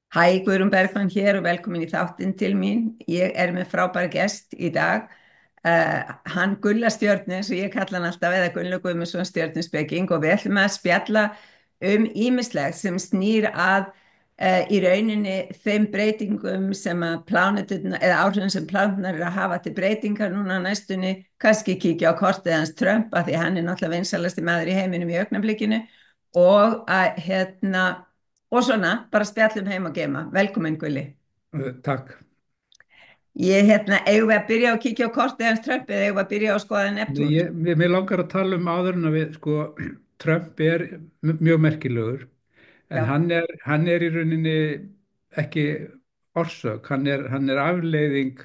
Hæ, Guðrún Bergmann hér og velkomin í þáttinn til mín. Ég er með frábæra gest í dag. Hann Gulla Stjörnu, eins og ég kalla hann alltaf, eða Gulla Guðmundsson stjörnuspeking og við ætlum að spjalla ýmislegt sem snýr að í rauninni þeim breytingum sem að pláneturnar, eða áhrifin sem pláneturnar eru að hafa til breytingar núna á næstunni, kannski kíkja á kortið hans Trump, af því hann er náttúrulega vinsalasti maður í heiminum í augnablikinu og að og svona, bara spjallum heim og geima. Velkomin, Gulli. Takk. Eigum við að byrja að kíkja á kortið hans Trump eða eigum við að byrja á að skoða Neptún? Mér langar að tala um áður en að við, sko, Trump er mjög merkilegur, en Já, hann er í rauninni ekki orsök, hann er afleiðing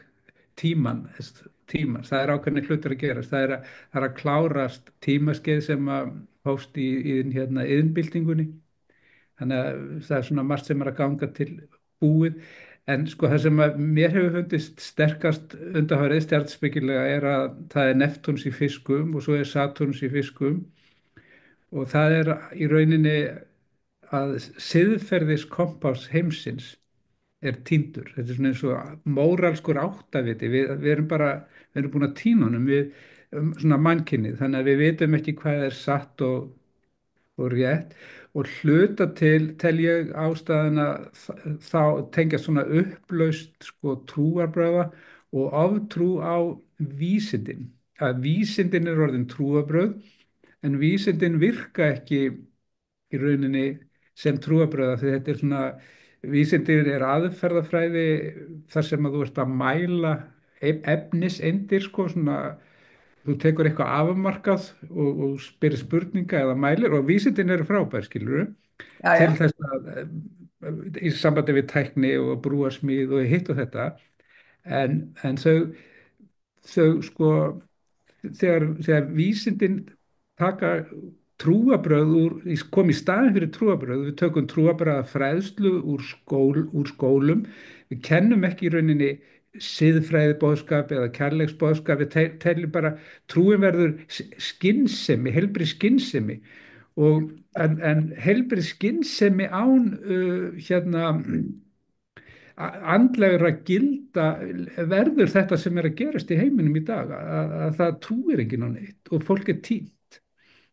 tímans. Það er ákveðni hlutur að gerast. Það er að klárast tímaskeið sem að hófst í iðnbyltingunni. Þannig að það er svona margt sem er að ganga til búið. En sko það sem að mér hefur fundist sterkast undanfarið stjarnspekilega er að það er Neptúns í fiskum og svo er Satúrns í fiskum og það er í rauninni að siðferðis kompás heimsins er týndur. Þetta er svona eins og móralskur áttaviti. Við erum búin að týna honum við svona mannkynnið. Þannig að við vitum ekki hvað er satt og rétt og hluta til tel ég ástæðuna þá tengja svona upplaust sko trúarbröða og oftrú á vísindin. Að vísindin er orðin trúarbröð en vísindin virka ekki í rauninni sem trúarbröða því þetta er svona vísindin er aðferðafræði þar sem að þú ert að mæla efniseindir sko svona þú tekur eitthvað afmarkað og spyrir spurninga eða mælir og vísindin eru frábær, skilur já, til já, þess að í sambandi við tækni og brúarsmíð og hitt og þetta en þau sko þegar vísindin taka trúabröð kom í staðinn fyrir trúabröð, við tökum trúabröða fræðslu úr skólum, við kennum ekki í rauninni siðfræði boðskap eða kærleiks boðskap, við teljum bara trúin verður skynsemi, heilbrigð skynsemi en heilbrigð skynsemi án andlegra gilda verður þetta sem er að gerast í heiminum í dag að það trúir enginn á neitt og fólk er týnt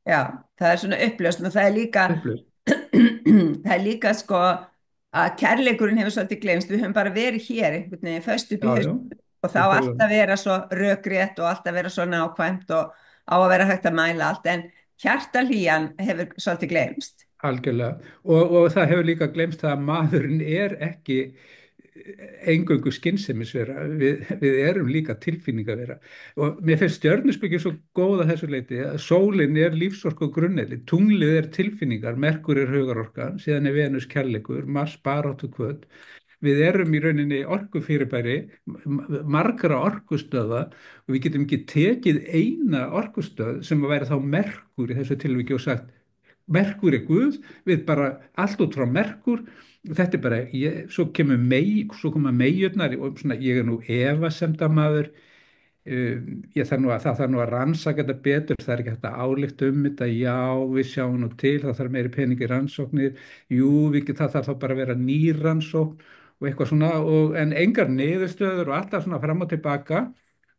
já, það er svona uppljóst og það er líka, upplöst. það er líka sko að kærleikurinn hefur svolítið glemst. Við höfum bara verið hér einhvern veginn föst upp í Já, já, haust og þá upp á alltaf vera svo rökrétt og alltaf vera svo nákvæmt og á að vera hægt að mæla allt en hjartalíjan hefur svolítið glemst. algjörlega og það hefur líka glemst það að maðurinn er ekki eingöngu skynsemisvera, við erum líka tilfinningavera og mér finnst stjörnuspeki svo góð að þessu leiti að sólin er lífsorka og grunneli, tunglið er tilfinningar, Merkur er hugarorka, síðan er Venus kærleikur, Mars baráttu hvöt. Við erum í rauninni orkufyrirbæri, margra orkustöða og við getum ekki tekið eina orkustöð sem að væri þá Merkur í þessu tilviki og sagt Merkur er Guð, við bara allt út frá Merkur, þetta er bara, svo koma meiurnar og svona, ég er nú efasemdamaður, það þarf nú að rannsaka þetta betur, það er ekki hægt að álykta þetta, já, við sjáum nú til, það þarf meiri pening í rannsóknir, jú, það þarf þá bara að vera ný rannsókn og eitthvað svona, en engar niðurstöður og alltaf svona fram og tilbaka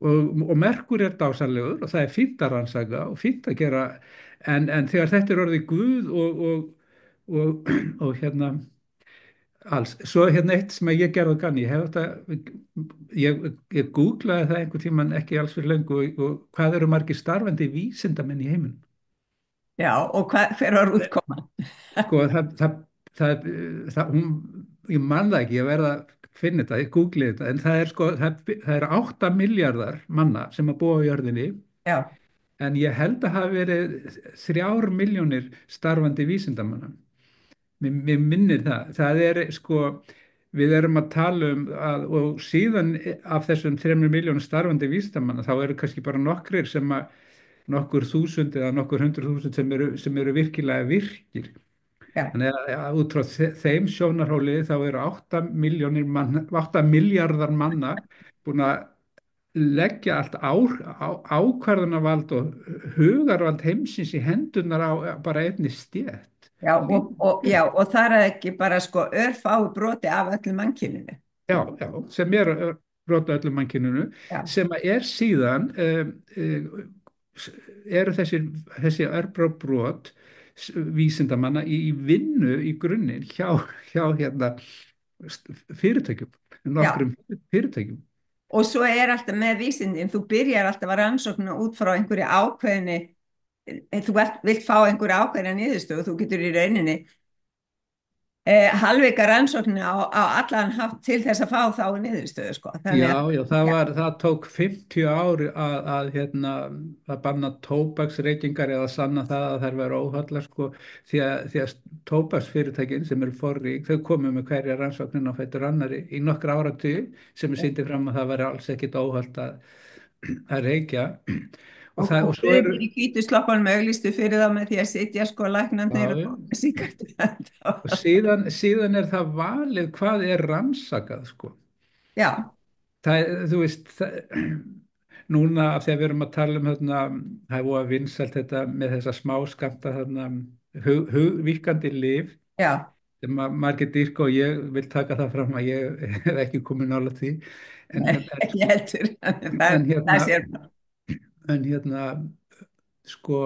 og Merkur er dásanlegur og það er fínt að rannsaka og fínt að gera en þegar þetta er orðið Guð og alls, svo eitt sem ég gerði og ganni, ég googlaði það einhvern tíman ekki alls fyrir löngu og hvað eru margir starfandi vísindamenn í heiminum? Já, og hver var útkoman? Sko, ég man það ekki, ég verða að finna þetta, ég googli þetta, en það er sko, það er 8 miljardar manna sem að búa á jörðinni Já, en ég held að hafa verið 3 milljónir starfandi vísindamanna. Mér minnir það. Það er sko, við erum að tala um og síðan af þessum 3 milljónum starfandi vísindamanna þá eru kannski bara nokkrir nokkur þúsund eða nokkur 100.000 sem eru virkilega virkir. já, Þannig að út frá þeim sjónarhóli þá eru 8 miljardar manna búin að leggja allt ákvarðanavald og hugarvald heimsins í hendurnar á bara einni stétt. Já, og þar er ekki bara sko örfáu broti af öllu mannkyninu. Já, sem er brot á öllum mannkyninu, Já, sem að er síðan eru þessi örbrot vísindamanna í vinnu í grunninn hjá hérna fyrirtækjum, já. nokkrum fyrirtækjum. Og svo er alltaf með vísindin, þú byrjar alltaf að rannsókna út frá einhverju ákveðinni, þú vilt fá einhverju ákveðina niðurstöðu, þú getur í rauninni halvvika rannsóknina á allan hátt til þess að fá þá niðurstöðu, sko. Þannig Já, já, að, það tók 50 ári að banna tóbaksreykingar eða sanna það að þær væru óhollar sko, því að tóbaksfyrirtækin sem eru forrík, þau komu með hverja rannsóknin á fætur annari í nokkra áratugi sem er sýndi fram að það væri alls ekkit óholt að reykja og og svo eru, guðir í hvítu sloppanum auglistu fyrir þá með því að sitja sko já, læknarnir já, og síkartu. og síðan er það valið hvað er rannsakað sko. Já, Þú veist, núna af því að við erum að tala um þarna, það er voða vinsælt þetta með þessa smáskamta þarna, hugvíkandi lyf já, sem að margir dýrka og ég vil taka það fram að ég hef ekki komið nála því en, nei, en, en, ekki heldur. en Það hérna sér bara. en hérna sko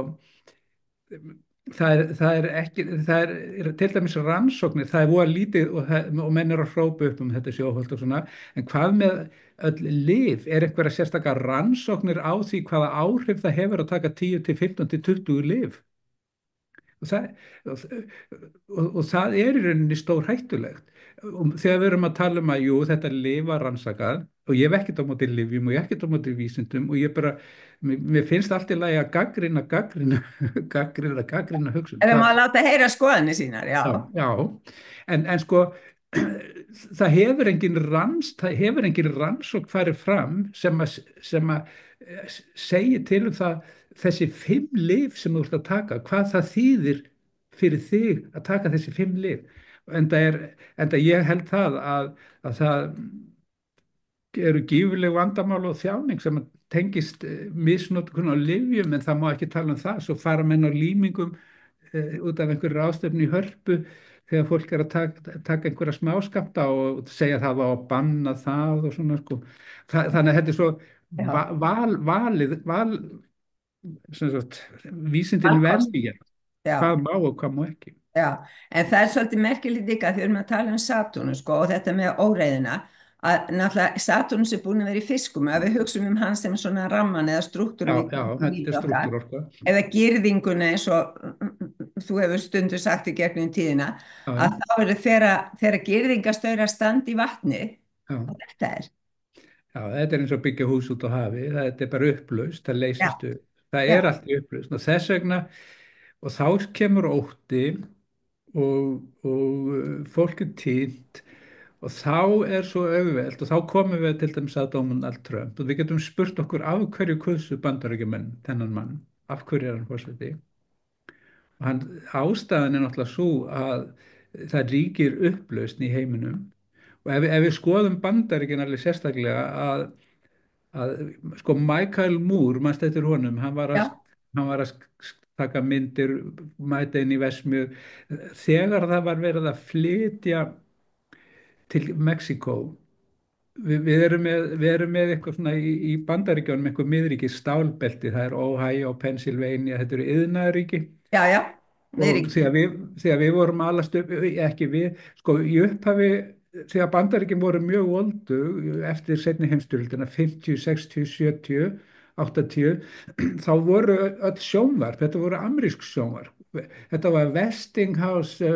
það er ekki er til dæmis rannsóknir, það er voða lítið og menn eru að hrópa upp um þetta sjóholt og svona, en hvað með öll lyf, er einhverja sérstakar rannsóknir á því hvaða áhrif það hefur að taka 10 til 15 til 20 lyf og það, og það er í rauninni stór hættulegt og þegar við erum að tala um að jú, þetta lyf var rannsakað og ég hef ekkert á móti lyfjum og ég hef ekkert á móti vísindum og ég bara, mér finnst allt í lagi að gagnrýna hugsun. Ef við má láta heyra skoðanir sínar, já. Já, en sko það hefur engin rannsókn farið fram sem að segja til um það þessi 5 lyf sem þú ert að taka, hvað það þýðir fyrir þig að taka þessi 5 lyf. Enda ég held það að það eru gífurleg vandamál og þjáning sem tengist misnotkun á lyfjum en það má ekki tala um það. Svo fara menn á lýmingum út af einhverju ráðstöfnu í Hörpu þegar fólk er að taka einhverja smáskamta og segja það á að banna það og svona sko. Þannig að þetta er svo Já, sem sagt, vísindin valkost. velja Já, hvað má og hvað má ekki. já. En það er svolítið merkilegt líka þegar við erum að tala um Satúrnus, sko, og þetta með óreiðina, að náttúrulega Satúrnus er búin að vera í fiskum, að við hugsum um hann sem svona ramman eða Já, struktúran í já, kringum þetta líf er okkar, struktúr orka. eða girðinguna eins og þú hefur stundu sagt í gegnum tíðina, Já, já, að þá eru þegar girðingastöðar standi í vatni, já. og þetta er. Já, þetta er eins og byggja hús út á hafi, þetta er bara upplaust, það Já, leysist upp. Það já, er allt í upplaust og þess vegna, og þá kemur ótti og fólk er týnt og þá er svo auðvelt og þá komum við til dæmis að Donald Trump og við getum spurt okkur af hverju kusu Bandaríkjamenn þennan mann, af hverju er hann forseti? Og ástæðan er náttúrulega svo að það ríkir upplausn í heiminum og ef við skoðum Bandaríkin alveg sérstaklega að sko Michael Moore, mannst eftir honum, já, hann var að taka myndir, mæta inn í Verksmiðju, þegar það var verið að flytja til Mexíkó, við erum með eitthvað svona í Bandaríkjónum, eitthvað miðríki stálbelti, það er Ohio, Pennsylvania, þetta eru iðnaðaríki já, og Eiríki, þegar við vorum alast upp, ekki við, sko í upphafi þegar Bandaríkin voru mjög voldug eftir seinni heimsstyrjöldina 50, 60, 70, 80 þá voru öll sjónvarp, þetta voru amerísk sjónvarp, þetta var Westinghouse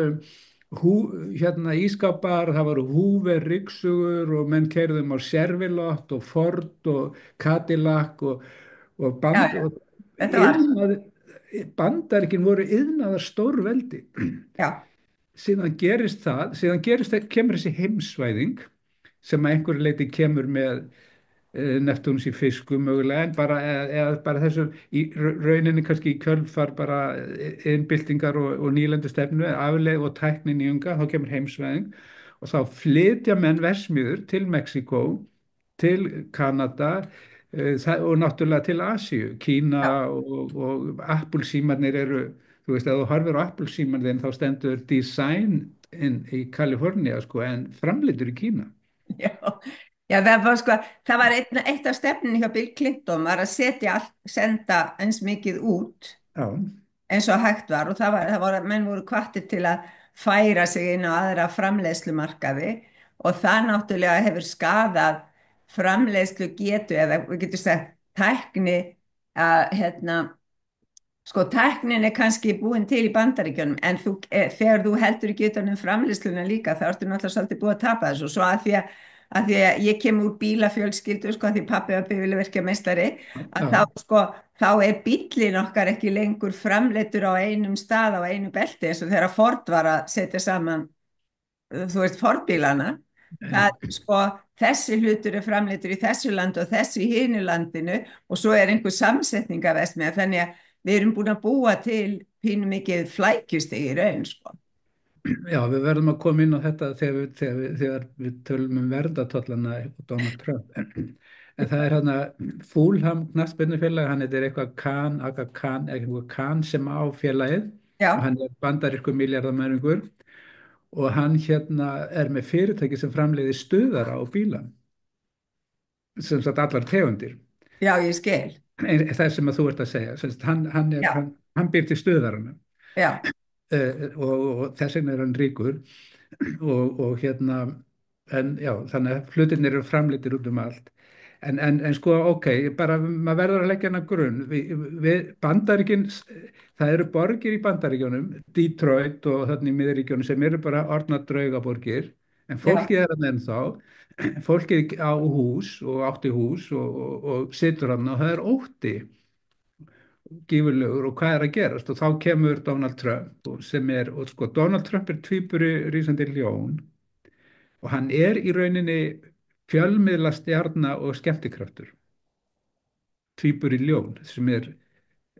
hérna ískápar, það voru Hoover ryksugur og menn keyrðum á Chevrolet og Ford og Cadillac já, og þetta var, Bandaríkin voru iðnaðar stórveldi já, kemur þessi heimsvæðing sem að einhverju leiti kemur með Neptúnus í fiskum mögulega en bara, eða bara þessu í rauninni kannski í kjölfar bara innbyltingar og nýlendu stefnu afleið og tækni nýjunga, þá kemur heimsvæðing og þá flytja menn verksmiðjur til Mexíkó, til Kanada og náttúrulega til Asíu, Kína já, og Apple símarnir eru, þú veist, ef þú horfir á Apple síman þinn þá stendur design í Kalifornía sko en framleiddur í Kína. Já, já það var eitt af stefninu hjá Bill Clinton var að senda eins mikið út Já, eins og hægt var og menn voru hvattir til að færa sig inn á aðra framleiðslumarkaði og það náttúrulega hefur skadað framleiðslu getu eða við getum sagt tækni að sko tæknin er kannski búin til í Bandaríkjunum en þegar þú heldur ekki utan um framleiðsluna líka þá ertu náttúrulega svolítið búið að tapa þessu og svo að því að ég kem úr bílafjölskyldu sko að því pappi var bifvélavirkjameistari að já, þá er bíllinn okkar ekki lengur framleiddur á einum stað á einu belti eins og þegar Ford var að setja saman þú veist Ford-bílana það sko þessi hlutur er framleiddur í þessu landu og þessu í hinu landinu og svo er einhver samsetning af með þannig að við erum búin að búa til pínu mikið flækjustig í raun sko. já, við verðum að koma inn á þetta þegar við tölum um verndatallana og Donald Trump. En það er hann að Fulham knattspyrnufélag, hann er eitthvað eitthvað Khan sem á félagið og Já, hann er bandarískur miljardamæringur og hann er með fyrirtæki sem framleiðir stuðara á bíla, sem sagt allar tegundir. já, ég skil. Það er sem að þú ert að segja, sem sagt, Já, hann býr til stuðarana já, og þess vegna er hann ríkur og en já, þannig að hlutirnir eru framleitir út um allt. En sko, ok, bara maður verður að leggja hana grunn. Bandaríkin, það eru borgir í Bandaríkjónum, Detroit og þannig í miðuríkjónum sem eru bara orðnar draugaborgir, en já, fólkið er hann ennþá, fólkið á hús og átti hús og situr hann og það er ótti gífurlegur og hvað er að gerast og þá kemur Donald Trump og sko Donald Trump er tvíburi rísandi ljón og hann er í rauninni fjölmiðla stjarna og skemmtikraftur tvíburi ljón sem er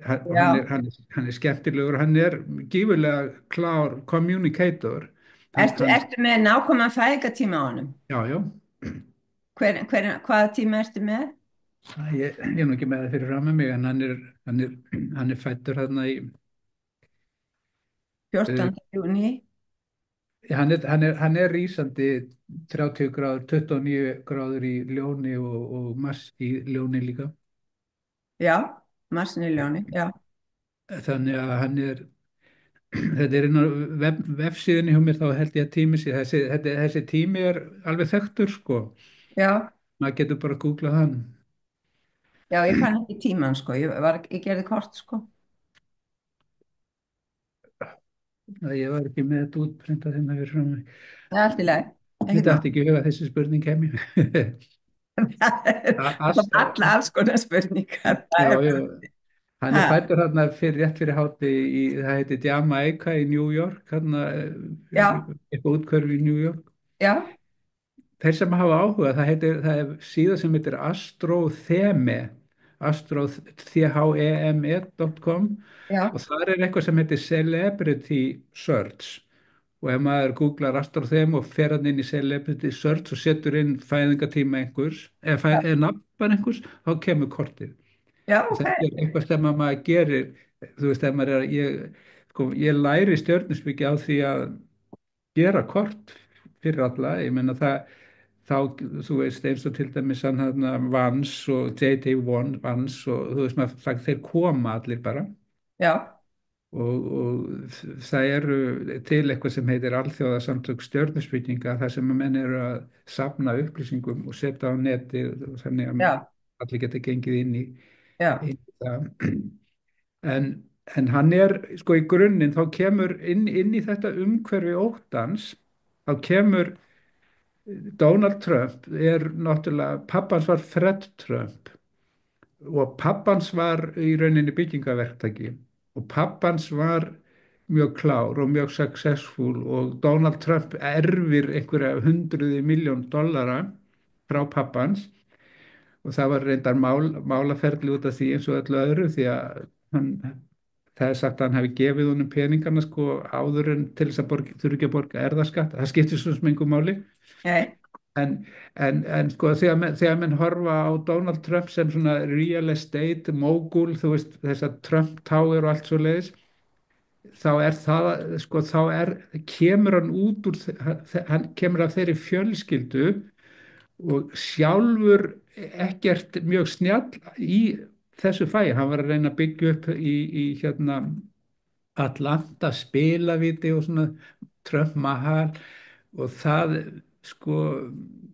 já. hann er skemmtilegur hann er gífurlega klár communicator Ertu með nákvæman fæðingartíma á honum? já, já. Hvaða tíma ertu með? Ég er nú ekki með það fyrir fram með mig en hann er fættur hérna í 14. uh, júní? hann er rísandi 30 gráður, 29 gráður í ljóni og mars í ljóni líka Já, Marsiniljóni, já, þannig að hann er þetta er inn á vefsíðunni hjá mér þá held ég að tími sé þessi tími er alveg þekktur sko já, maður getur bara að googla hann já, ég fann ekki tíman sko, ég gerði kort sko. ég var ekki með þetta útprentað þeim að fyrir fram mig. Það er allt í lagi, Mér ekkert mál. dætti ekki í hug að þessi spurning kemi Það er alls konar spurningar, það já, er já. bara, Hann er ha, fættur þarna rétt fyrir hátti það heiti Jamaica í New York þarna já, eitthvað útkörfi í New York já, þeir sem hafa áhuga, það er síða sem heitir astrotheme.com já, og þar er eitthvað sem heitir Celebrity Search og ef maður googlar astrotheme og fer hann inn í Celebrity Search og setur inn fæðingatíma einhvers eða nafn einhvers, þá kemur kortið já, og ok, þetta er eitthvað sem að maður gerir þú veist, ef maður sko, ég læri stjörnuspeki á því að gera kort fyrir alla, ég meina þá, þú veist, eins og til dæmis hann Vans og J.D. Vans og þú veist, maður sagt, þeir koma allir bara já, og það eru til eitthvað sem heitir alþjóðasamtök stjörnuspekinga þar sem að menn eru að safna upplýsingum og setja á neti þannig að já, allir geta gengið já, inn í það en, en hann er sko í grunninn þá kemur inn í þetta umhverfi óttans þá kemur Donald Trump er náttúrulega pappans var Fred Trump og pappans var í rauninni byggingaverktaki og pappans var mjög klár og mjög successful og Donald Trump erfir einhverja hundruði miljón dollara frá pappans og það var reyndar málaferli út af því eins og öllu öðru því að hann, það er sagt að hann hefði gefið honum peningana sko áður en til þess að þurfi ekki að borga erfðaskatt, það skiptir svo sem engum máli nei, en, en sko þegar menn horfa á Donald Trump sem svona real estate mogul, þú veist þess að Trump Tower og allt svo leiðis þá er það, sko, kemur hann út úr, hann kemur af þeirri fjölskyldu og sjálfur ekkert mjög snjall í þessu fæi. Hann var að reyna að byggja upp í hérna Atlanta spilavíti og svona Trump Mahal og það sko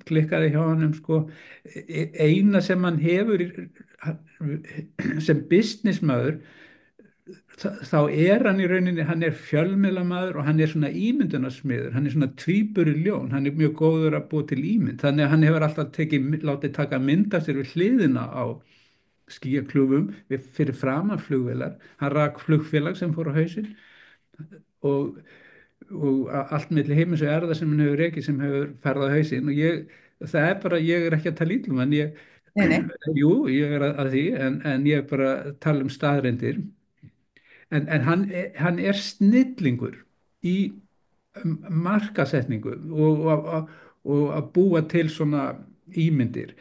klikkaði hjá honum sko eina sem hann hefur sem businessmaður þá er hann í rauninni, hann er fjölmiðlamaður og hann er svona ímyndunarsmiður, hann er svona tvíburi ljón, hann er mjög góður að búa til ímynd, þannig að hann hefur alltaf látið taka mynd af sér við hliðina á skýjakljúfum fyrir framan flugvélar, hann rak flugfélag sem fór á hausinn og, og allt milli heimins og erða sem hann hefur rekið sem hefur ferðað á hausinn og það er bara, ég er ekki að tala ítlum en Nei, nei, jú, ég er að því en ég er bara að tala um staðreyndir en hann er snillingur í markasetningu og að búa til svona ímyndir.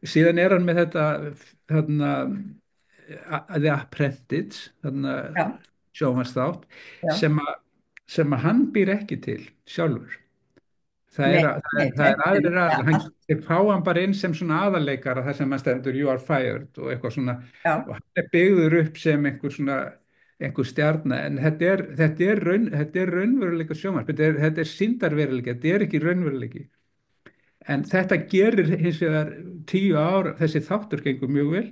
Síðan er hann með þetta þarna, The Apprentice, þarna já, sjónvarpsþátt já, sem að hann býr ekki til sjálfur. Það nei, er, nei, það er þetta er aðrir líka aðrir, allt, þeir fá hann bara inn sem svona aðarleikara þar sem hann stendur You are fired og eitthvað svona já, og hann er byggður upp sem einhver svona einhver stjarna en þetta er raunveruleika sjónvarp, þetta er sýndarveruleiki, þetta er ekki raunveruleiki en þetta gerir hins vegar 10 ár, þessi þáttur gengur mjög vel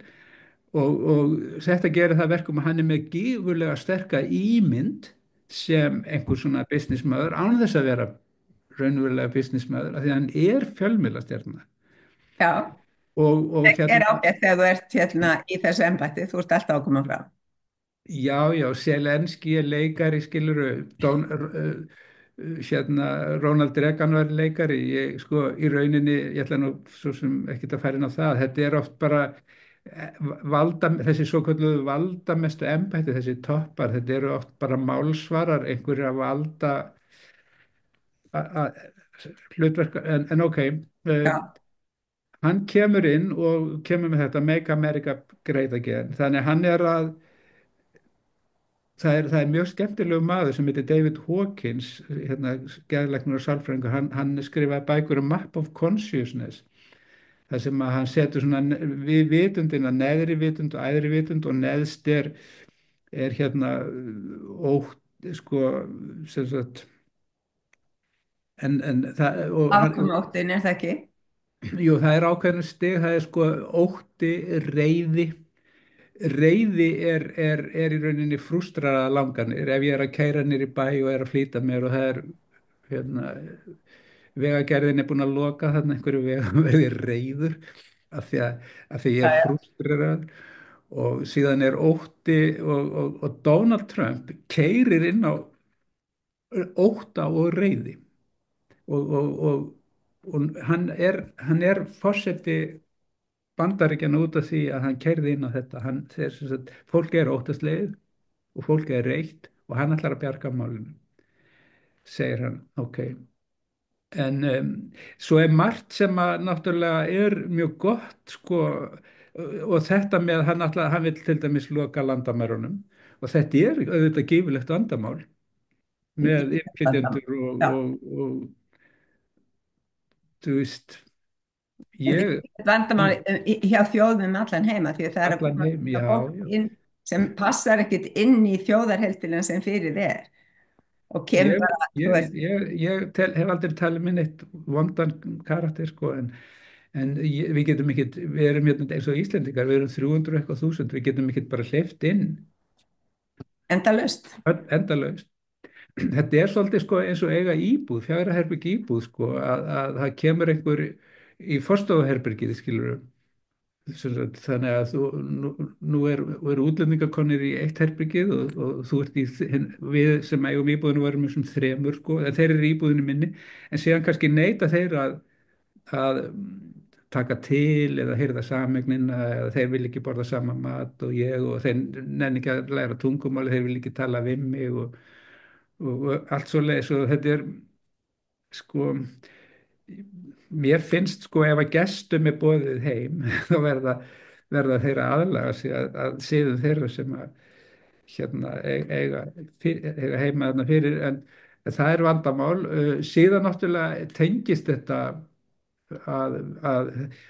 og þetta gerir það verkum að hann er með gífurlega sterka ímynd sem einhver svona businessmaður án þess að vera raunverulega businessmaður af því að hann er fjölmiðlastjarna já. og Það er hérna, ágætt þegar þú ert hérna í þessu embætti, þú ert alltaf að koma fram. já, Zelenski er leikari, skiluru, hérna, Ronald Reagan var leikari, sko, í rauninni, ég ætla nú svo sem ekkert að færa inn á það, þetta er oft bara þessi svo kalluðu valdamestu embætti, þessi toppar, þetta eru oft bara málsvarar, einhverja valda hlutverk, en ok, Já, hann kemur inn og kemur með þetta Make America Great Again þannig að hann er að það er mjög skemmtilegu maður sem heitir David Hawkins hérna, geðlæknir og sálfræðingur hann skrifaði bækur um Map of Consciousness þar sem að hann setur svona við vitundina, neðri vitund og æðri vitund og neðst er hérna ótt sko sem sagt en það og hann, afkomóttin er það ekki? jú, það er ákveðin stig, það er sko ótti, reiði er í rauninni frústraða langanir ef ég er að kæra niður í bæ og er að flýta mér og það er hérna, vegagerðin er búin að loka þarna einhverju vegum verði ég reiður af því ég Já, er já. frústreraður og síðan er ótti og Donald Trump keyrir inn á ótta og reiði og hann er forseti Bandaríkjana út af því að hann keyrði inn á þetta fólk er óttaslegið og fólk er reitt og hann ætlar að bjarga málinu segir hann, ok en svo er margt sem að náttúrulega er mjög gott sko og þetta með hann vill til dæmis loka landamærunum og þetta er auðvitað gífurlegt vandamál með innflytjendur Já. og þú veist En ég þetta er vandamál hjá þjóðum um allan heima því að það er að allan koma heim, já, já. fólk inn sem passar ekkit inn í þjóðarheldina sem fyrir er og kemur Ég, bara, þú ég, veist, ég, hef aldrei talið minn eitt vondan karakter sko en við erum hérna eins og Íslendingar, við erum 300 og eitthvað þúsund, við getum ekkert bara hleypt inn endalaust. endalaust. Þetta er svolítið sko eins og eiga íbúð, fjögra herbygg íbúð sko að það kemur einhver í forstofuherbergið skilur þannig að nú er útlendingakonir í eitt herbyggið og þú ert við sem eigum íbúðinu varum í þessum þremur sko, en þeir eru í íbúðinu minni en síðan kannski neita þeir að taka til eða heyra sameignin eða þeir vil ekki borða sama mat og þeir nenni ekki að læra tungumáli, þeir vil ekki tala við mig og allt svo leiðis og þetta er sko mér finnst sko ef að gestum er boðið heim þá verða þeirra aðlaga sig að siðum þeirra sem að eiga heima þarna fyrir en það er vandamál. Síðan náttúrulega tengist þetta að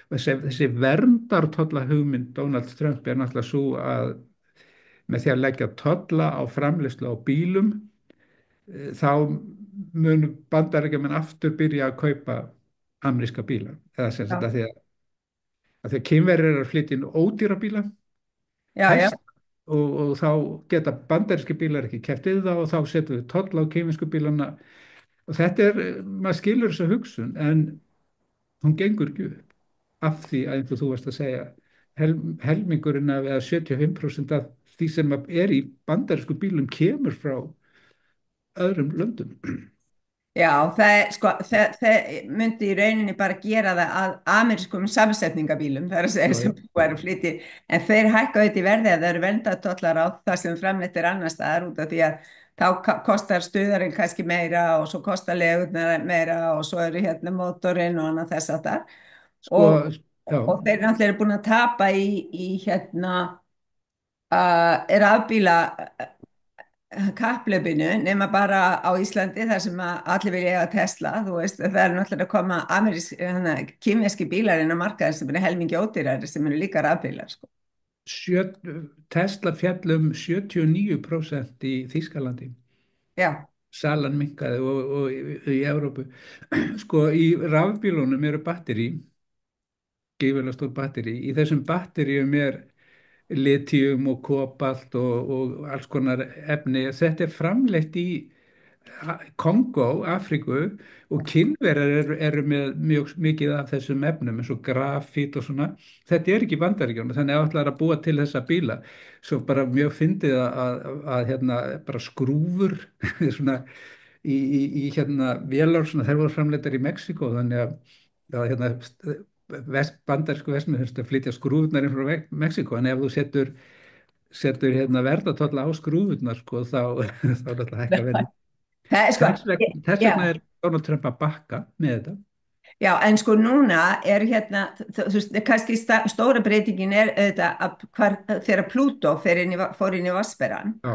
þessi verndartolla hugmynd Donald Trump er náttúrulega svo að með því að leggja tolla á framleiðslu á bílum þá mun Bandaríkjamenn aftur byrja að kaupa ameríska bíla eða sem sagt Já, að því að Kínverjar eru að flytja inn ódýra bíla já, já. helst og þá geta bandaríski bílar ekki keppt við það og þá setjum við tolla á kínversku bílana og þetta er, maður skilur þessa hugsun en hún gengur ekki upp af því að eins og þú varst að segja helmingurinn af eða 75% af því sem er í bandarísku bílum kemur frá öðrum löndum. Já, það er, sko, það myndi í rauninni bara gera það að amerískum samsetningabílum, það er að segja Já, sem já. þú eru flytið, en þeir hækka auðvitað í verði að það eru verndatollar á það sem framleitt er annar staðar út af því að þá kostar stuðarinn kannski meira og svo kostar legurnar meira og svo eru hérna mótorinn og annað þess að það Sko, og, já, og þeir náttúrulega eru búin að tapa í hérna rafbíla kapphlaupinu nema bara á Íslandi þar sem að allir vilja eiga Tesla, þú veist, það er náttúrulega að koma kínverski bílar inn á markaðin sem eru helmingi ódýrari sem eru líka rafbílar, sko. sjö, Tesla fjall 79% í Þýskalandi. Já, Salan minnkaði og í Evrópu. Sko, í rafbílunum eru batteri, gífurlega stór batteri. Í þessum batteríum er litium og kobalt og alls konar efni. Þetta er framleitt í Kongó, Afríku og Kínverjar eru með mjög mikið af þessum efnum eins og grafít og svona. Þetta er ekki í Bandaríkjunum, þannig að ætlar að búa til þessa bíla. Svo bara mjög fyndið að hérna bara skrúfur svona í vélar svona þær voru framleiddar í Mexíkó þannig að hérna bandarísku vestmið flytja skrúfurnar inn frá Mexíkó en ef þú setur hérna verðatolla á skrúfurnar sko þá þá er þetta hækka verði. það er sko, Þess já, vegna er Donald Trump að bakka með þetta. já, en sko núna er hérna, þú veist, kannski stóra breytingin er auðvitað að þegar Plútó fór inn í Vassberan Já,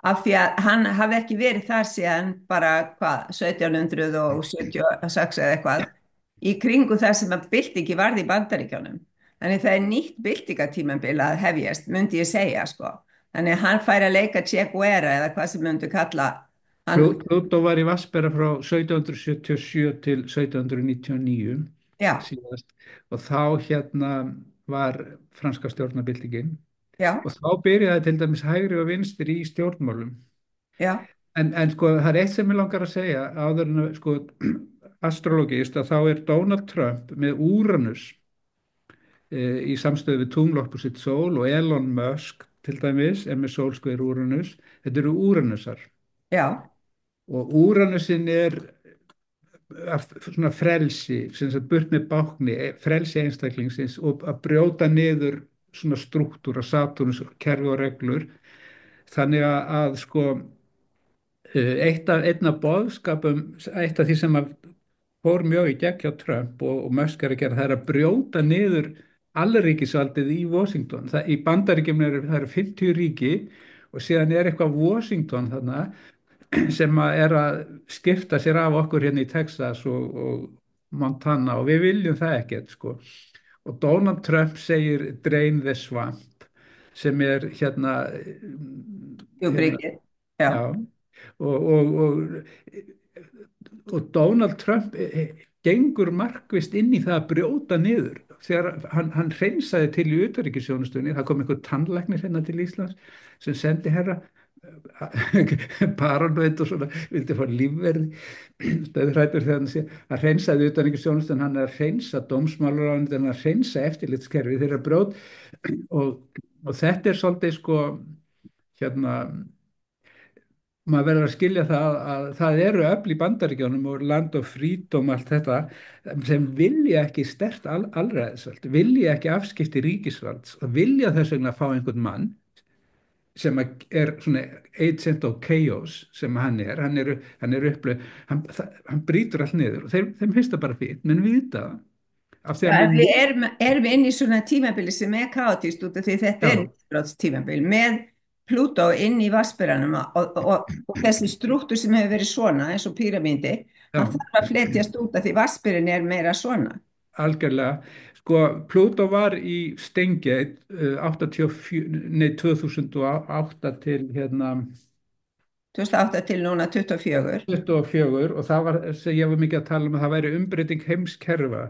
af því að hann hafði ekki verið þar síðan bara hvað, 1776 eða eitthvað í kringu það sem að byltingi varði í Bandaríkjunum. Þannig það er nýtt byltingatímabil að hefjast, myndi ég segja sko. Þannig að hann fær að leika Che Guevara eða hvað sem myndi kalla hann. Plútó var í Vassbera frá 1777 til 1799 Já, síðast og þá hérna var franska stjórnarbyltingin já, og þá byrjaði til dæmis hægri og vinstri í stjórnmálum. já, En sko það er eitt sem ég langar að segja áður en að sko astrologist að þá er Donald Trump með Úranus í samstöðu við tunglorku sitt sól og Elon Musk til dæmis er með sólskver Úranus. Þetta eru Úranusar já, og Úranusin er svona frelsi, sem sagt burt með bákni, frelsi einstaklingsins og að brjóta niður svona struktúra, Satúrnus, kerfi og reglur. Þannig að sko einn af boðskapum, eitt af því sem að fór mjög í gegn hjá Trump og Musk er að gera, það er að brjóta niður allríkisvaldið í Washington. Í Bandaríkjum það eru 50 ríki og síðan er eitthvað Washington þarna sem er að skipta sér af okkur hérna í Texas og Montana og við viljum það ekkert sko. Og Donald Trump segir drain the swamp sem er jú, hérna bryggir, já, já, og Donald Trump gengur markvisst inn í það að brjóta niður þegar hann hreinsaði til í utanríkisþjónustunni, það kom einhver tannlæknir hérna til Íslands sem sendi herra paranoid og svona vildi fá lífverði stöðhrættur þegar hann sé að hreinsaði utanríkisþjónustunni, hann er að hreinsa dómsmálaráðuneytið, hann er að hreinsa eftirlitskerfi þeirra brjót og þetta er svolítið sko hérna maður verður að skilja það að það eru öfl í Bandaríkjunum og Land of Freedom allt þetta sem vilja ekki sterkt alræðisvald, vilja ekki afskipti ríkisvalds og vilja þess vegna fá einhvern mann sem er svona agent of chaos sem hann er upplöð, hann brýtur allt niður og þeim finnst það bara fínt, menn vita það af því já, að en menn við erum inn í svona tímabili sem er kaotískt út af því þetta er já, nýttbrots tímabil með Plútó inn í vatnsberanum og þessi strúktur sem hefur verið svona eins og píramídi, Já, hann þarf að fletjast út af því vatnsberin er meira svona. algjörlega. Sko, Plútó var í Steingeit 84, nei, 2008 til hérna 2008 til núna 24. 24 og það var, sem ég var mikið að tala um að það væri umbreyting heimskerfa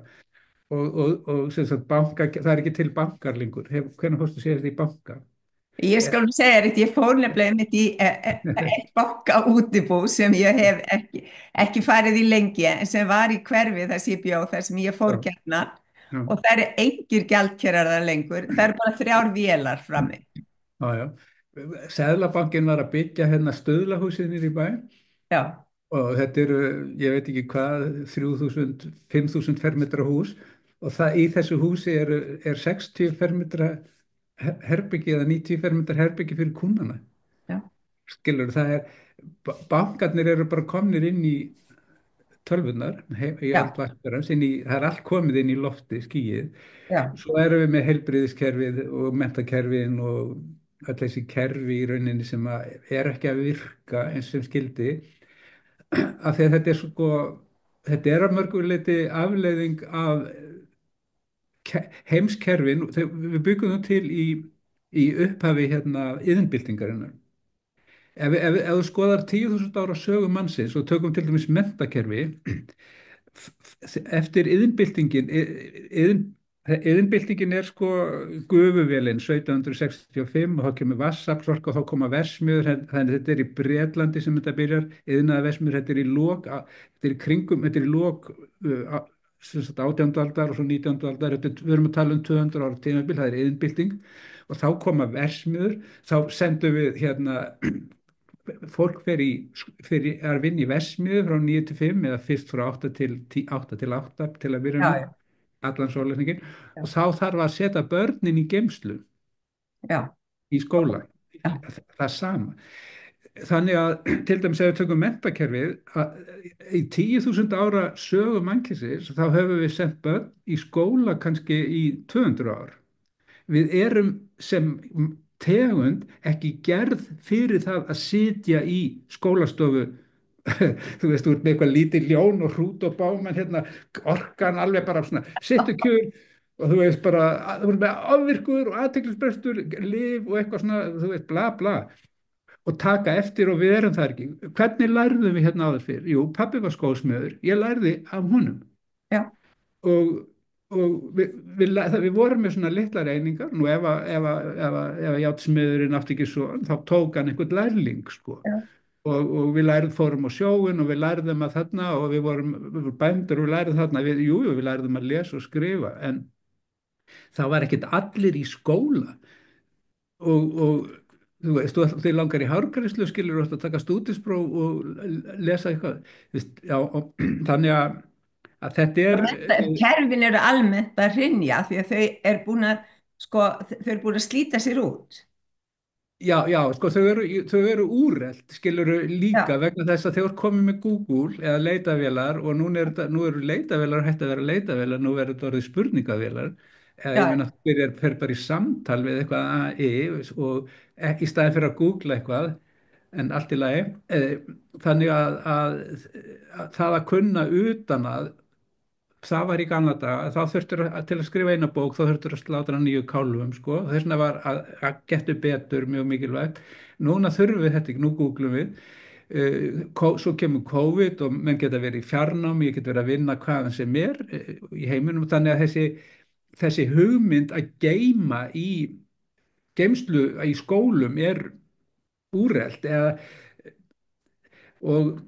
og sem sagt það er ekki til bankar lengur. Hvernig fórstu síðast í banka? Ég Eh, skal nú segja þetta, ég fór nefnilega mitt í eitt banka útibú sem ég hef ekki farið í lengi, en sem var í hverfi þar sem ég bjó, þar sem ég fór Já, gjarna, já, og það eru engir gjaldkerar þar lengur, það eru bara 3 vélar frammi. já, já. Seðlabankinn var að byggja hérna stöðlahúsið niður í bæ Já, og þetta eru, ég veit ekki hvað, 3.000, 5.000 fermetra hús og það, í þessu húsi er 60 fermetra herbyggi eða 90 fermetra herbyggi fyrir kúnnana. já, Skilur, það er, bankarnir eru bara komnir inn í tölvunar, í já, eldvarparans, það er allt komið inn í lofti, skýið. já, Svo erum við með heilbrigðiskerfið og menntakerfin og öll þessi kerfi í rauninni sem er ekki að virka eins sem skildi, af því að þetta er sko, þetta er að mörgu leyti afleiðing af heimskerfin, við byggum það til í upphafi hérna iðnbyltingarinnar. Ef þú skoðar 10.000 ára sögu mannsins og tökum til dæmis menntakerfi, eftir iðnbyltingin, iðnbyltingin er sko gufuvélin 1765 og þá kemur vatnsaflsorka og þá koma versmiður, þannig þetta er í Bretlandi sem þetta byrjar, iðnaða versmiður, þetta er í lok, þetta er í kringum, þetta er í lok sem sagt 18. aldar og svo 19. aldar, við erum að tala um 200 ára tímabil, það er iðnbylting og þá koma versmiður, þá sendum við hérna fólk er að vinna í versmiðu frá 9 til 5 eða fyrst frá 8 til 10, 8 til 8 til að byrja með já, allan sólarhringinn já, og þá þarf að setja börnin í geymslu já, í skóla, já, það sama. Þannig að til dæmis ef við tökum menntakerfið í 10.000 ára sögu mannkynsis þá höfum við sendt börn í skóla kannski í 200 ár. Við erum sem tegund ekki gerð fyrir það að sitja í skólastofu þú veist, þú ert með eitthvað lítið ljón og hrút og báman hérna, orkan alveg bara svona, sittu kjur og þú veist bara, þú veist með ofvirkur og aðteklisbrestur, lyf og eitthvað svona, þú veist, bla bla og taka eftir og við erum það ekki. Hvernig lærðum við hérna áður fyrr? Jú, pabbi var skósmiður, ég lærði af honum já, og, og við vorum með svona litlar einingar, nú ef járnsmiðurinn átti ekki svo, þá tók hann einhvern lærling sko já, og við fórum á sjóin og við lærðum að þarna og við vorum bændur og við lærðum þarna, við lærðum að lesa og skrifa en það var ekkert allir í skóla og þú veist, þið langar í hárgræslu skilur þú að taka stúdinspróf og lesa eitthvað, veist, já, þannig að þetta er kerfin eru almennt að hrynja því að þau er búin að, sko, þau eru búin að slíta sér út. já, já, sko þau eru úrelt, skiluru líka Já, vegna þess að þau eru komið með Google eða leitavélar og nú eru leitavélar hægt að vera leitavélar, nú verður þetta orðið spurningavélar eða ég já, meina þú fer bara í samtal við eitthvað AI og í staðin fyrir að googla eitthvað en allt í lagi. Þannig að það að kunna utan að það var í gamla daga, þá þurftur til að skrifa eina bók, þá þurftur að slátra 9 kálfum, sko, þess vegna var að getu betur mjög mikilvægt. Núna þurfum við þetta ekki, nú googlum við, svo kemur COVID og menn geta verið í fjarnámi, ég get verið að vinna hvaðan sem er í heiminum, þannig að þessi hugmynd að geyma í geymslu í skólum er úrelt og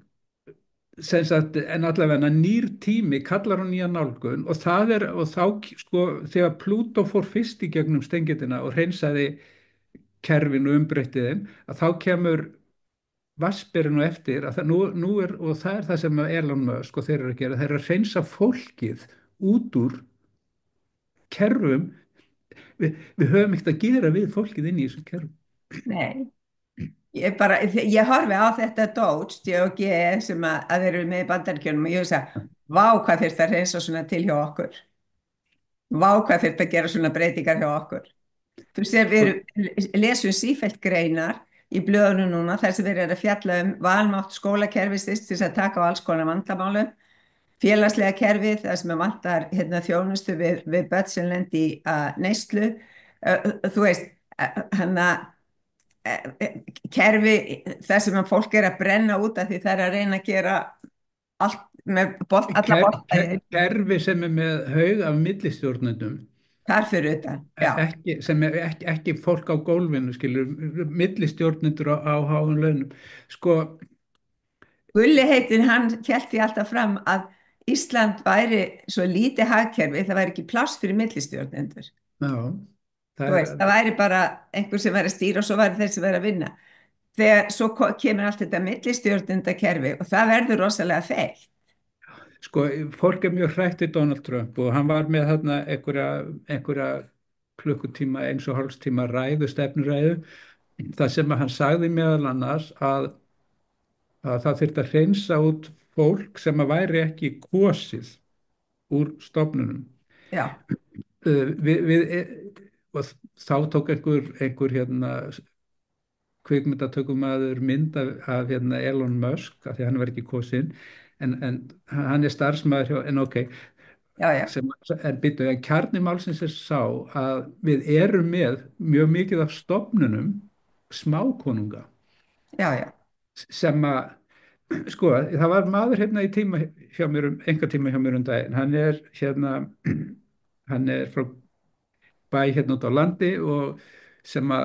sem sagt, en allavega nýr tími kallar á nýja nálgun og þá sko þegar Plútó fór fyrst í gegnum steingetina og hreinsaði kerfin og umbreytti þeim að þá kemur vatnsberinn og eftir að og það er það sem Elon Musk og þeir eru að gera, þeir eru að hreinsa fólkið út úr kerfum, við höfum ekkert að gera við fólkið inn í þessum kerfum. nei. Ég horfi á þetta Doge, DOG, sem að þeir eru með í Bandaríkjunum og ég hugsa, vá hvað þurft að reynsa svona til hjá okkur. Vá hvað þurft að gera svona breytingar hjá okkur. Þú sér, sko, lesum sífellt greinar í blöðunum núna þar sem við erum að fjalla um valmátt skólakerfisins til þess að taka á alls konar vandamálum, félagslega kerfið þar sem vantar hérna, þjónustu við börn sem lendi í neyslu. Þú veist, hann kerfi þar sem að fólk er að brenna út af því það er að reyna að gera allt með alla bolta kerfi sem er með haug af millistjórnendum, þar fyrir utan. Já. sem er ekki fólk á gólfinu, skilur, millistjórnendur á háum launum. Sko, Gulli heitin, hann hélt því alltaf fram að Ísland væri svo lítið hagkerfi, það væri ekki pláss fyrir millistjórnendur. já, það Þú veist, það væri bara einhver sem væri að stýra og svo væri þeir sem væri að vinna. Þegar svo kemur allt þetta millistjórnendakerfi og það verður rosalega feil. sko, fólk er mjög hrætt við Donald Trump og hann var með þarna einhverja klukkutíma, eins og hálfstíma ræðu, stefnuræðu, það sem að hann sagði meðal annars að það þyrfti að hreinsa út fólk sem að væri ekki kosið úr stofnunum. Já, Og þá tók einhver hérna kvikmyndatökumaður mynd af hérna Elon Musk af því að hann var ekki kosinn en hann er starfsmæður hjá, en ok, já, já, en byttu, en kjarni málsins er sá að við erum með mjög mikið af stofnunum smákonunga já, já, sem að, sko, það var maður hérna í tíma hjá mér einhver tíma hjá mér daginn, hann er hérna hann er frá bæ hérna út á landi og sem að,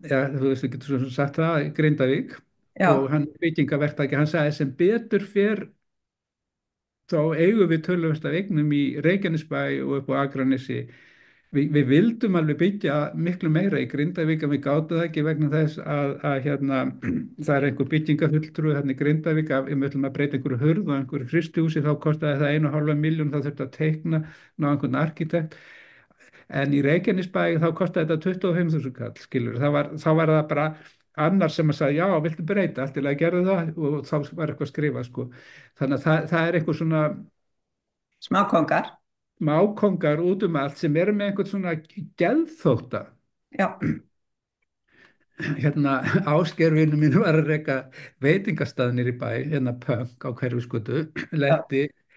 ja, þú veist, þú getur svo sem sagt það, Grindavík, og já, hann er byggingaverktaki, hann sagði sem betur fer þá eigum við töluvert af eignum í Reykjanesbæ og upp á Akranesi. Við vildum alveg byggja miklu meira í Grindavík en við gátum það ekki vegna þess að hérna, það er einhver byggingafulltrúi hérna í Grindavík að við möllum að breyta einhverju hurð og einhverju frystihúsi, þá kostaði það 1,5 milljón, þá þurfti að teikna ná einhvern arkitekt. En í Reykjanesbæ þá kostaði þetta 25.000 kall, skilur. Þá var það bara annar sem að sagði, já, viltu breyta, allt til að gera það og þá var eitthvað skrifað, sko. Þannig að það er einhver svona smákongar. mákongar út um allt sem eru með einhvern svona geðþótta. Já, Hérna Ásgeir vinur mín var að reka veitingastaðnir í bæ, hérna Punk á Hverfisgötu, já,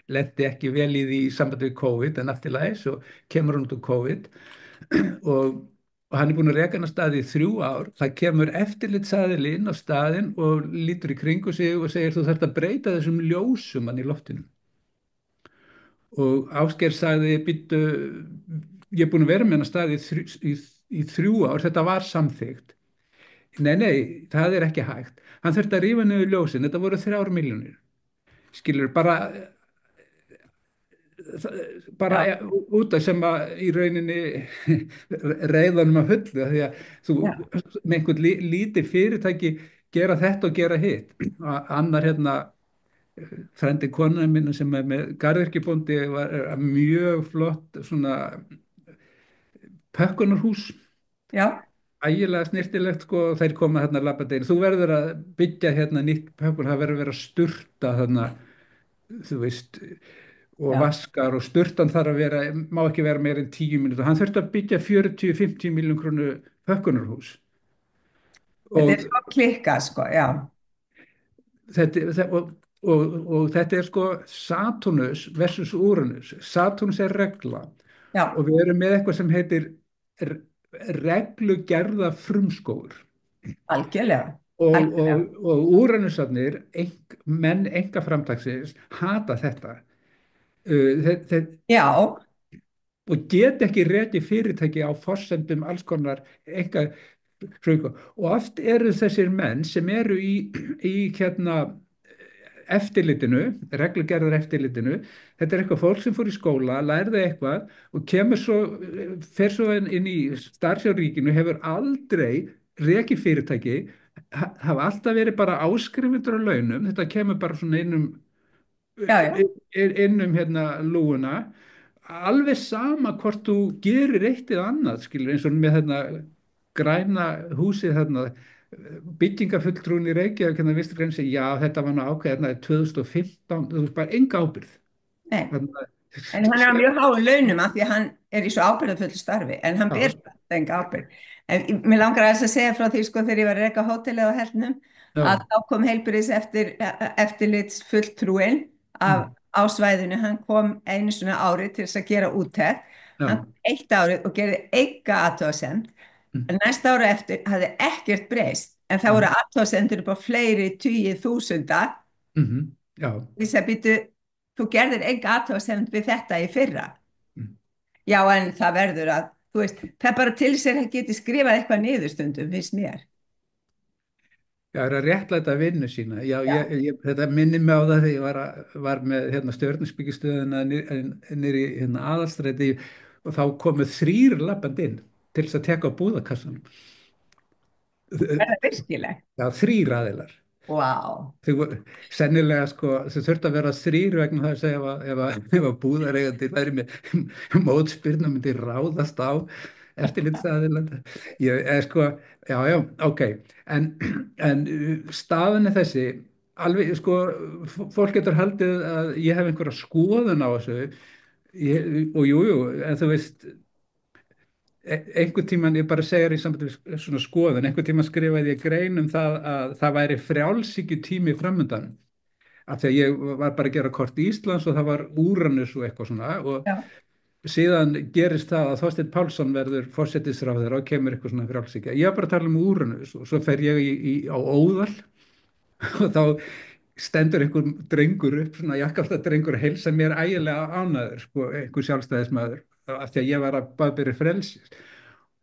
lenti ekki vel í því í sambandi við COVID en allt í lagi, svo kemur hann út úr COVID og hann er búinn að reka hann á staði í 3 ár. Það kemur eftirlitsaðili inn á staðinn og lítur í kringu sig og segir þú þarft að breyta þessum ljósum hann í loftinu. Og Ásgeir sagði, býttu, ég er búinn að vera með hann á staði í 3 ár, þetta var samþykkt. Nei, það er ekki hægt. Hann þurfti að rífa niður ljósin, þetta voru 3 milljónir. Skilur, bara já, út af sem að í rauninni reiðanum að hullu, því að þú já, með einhvern lítið fyrirtæki gera þetta og gera hitt. Annar hérna, frendi konan minna sem er með garðyrkjubóndi var mjög flott svona pökkunarhús, já, ægilega snirtilegt, sko, og þeir koma hérna labbadegin, þú verður að byggja hérna nýtt pökkun, það verður að vera að sturta þarna, þú veist, og já. vaskar og sturtan þarf að vera, má ekki vera meira en 10 mínútur, hann þurfti að byggja 40-50 miljón krónu pökkunarhús Þetta og er svo klikkað, sko, já, og þetta er sko Saturnus versus Uranus. Saturnus er regla já, og við erum með eitthvað sem heitir reglugerða frumskógur algjörlega, og algjörlega. Úranusarnir, menn enga framtaksins, hata þetta. Þeir, Já, og get ekki rekið fyrirtæki á forsendum alls konar enga frumskógur. Og oft eru þessir menn sem eru í hérna eftirlitinu, reglugerðar eftirlitinu, þetta er eitthvað fólk sem fór í skóla, lærði eitthvað og kemur svo, fer svo inn í starfsjáríkinu, hefur aldrei rekið fyrirtæki, hafa alltaf verið bara áskrifundur á launum, þetta kemur bara svona já, já, innum hérna lúuna, alveg sama hvort þú gerir eitt eða annað, skilur, eins og með hérna græna húsið þarna, byggingafulltrúin í Reykjavík hérna Vinstri-grænum segir já þetta var nú ákveðið hérna 2015, þú veist bara enga ábyrgð. nei, En hann er á mjög háum launum af því að hann er í svo ábyrgðarfullu starfi, en hann ber Já, það enga ábyrgð. En mér langar aðeins að segja frá því sko þegar ég var að reka hótelið á Hellnum að já, þá kom heilbrigðis eftirlits fulltrúinn af mm, á svæðinu, hann kom einu svona ári til þess að gera úttekt, hann já, kom eitt árið og gerði enga athugasemd, mm, en næsta ára eftir hafði ekkert breyst, en það voru mm, athugasemdir upp á fleiri tugi þúsunda. já, Því að býtu, þú gerðir enga athugasemd við þetta í fyrra. mm. Já, en það verður að, þú veist, það er bara til sér að geti skrifað eitthvað niður stundum, finnst mér. Já, er að réttlæta vinnu sína. Já, Já, þetta minnir mig á það þegar ég var með stjörnuspíkistöðuna niður í aðalstræti og þá komu þrýr labband inn til þess að teka á búðakassanum. er það virkileg? Já, þrýr aðilar. Vá. Sennilega sko, þau þurfti að vera þrýr vegna þess að ef að búðareigandi væri með mótspyrna myndi ráðast á eftirlitsaðilar. Sko, já, ok. En, en staðan er þessi, alveg, sko, fólk getur haldið að ég hef einhverja skoðun á þessu og jú, en þú veist, einhvern tíman, ég bara segir í sambandi við svona skoðun, einhvern tíman skrifaði ég grein um það að það væri frjálshyggju tími framundan af því að ég var bara að gera kort Íslands og það var Úranus og eitthvað svona og Já, síðan gerist það að Þorsteinn Pálsson verður forsætisráðherra og kemur eitthvað svona frjálshyggja. Ég var bara að tala um Úranus og svo fer ég á Óðal og þá stendur einhver drengur upp, svona jakkafta drengur að heilsa mér ægilega ánæður, sko, einhver sjálfstæðismæður af því að ég var að baðbyrja frelsis.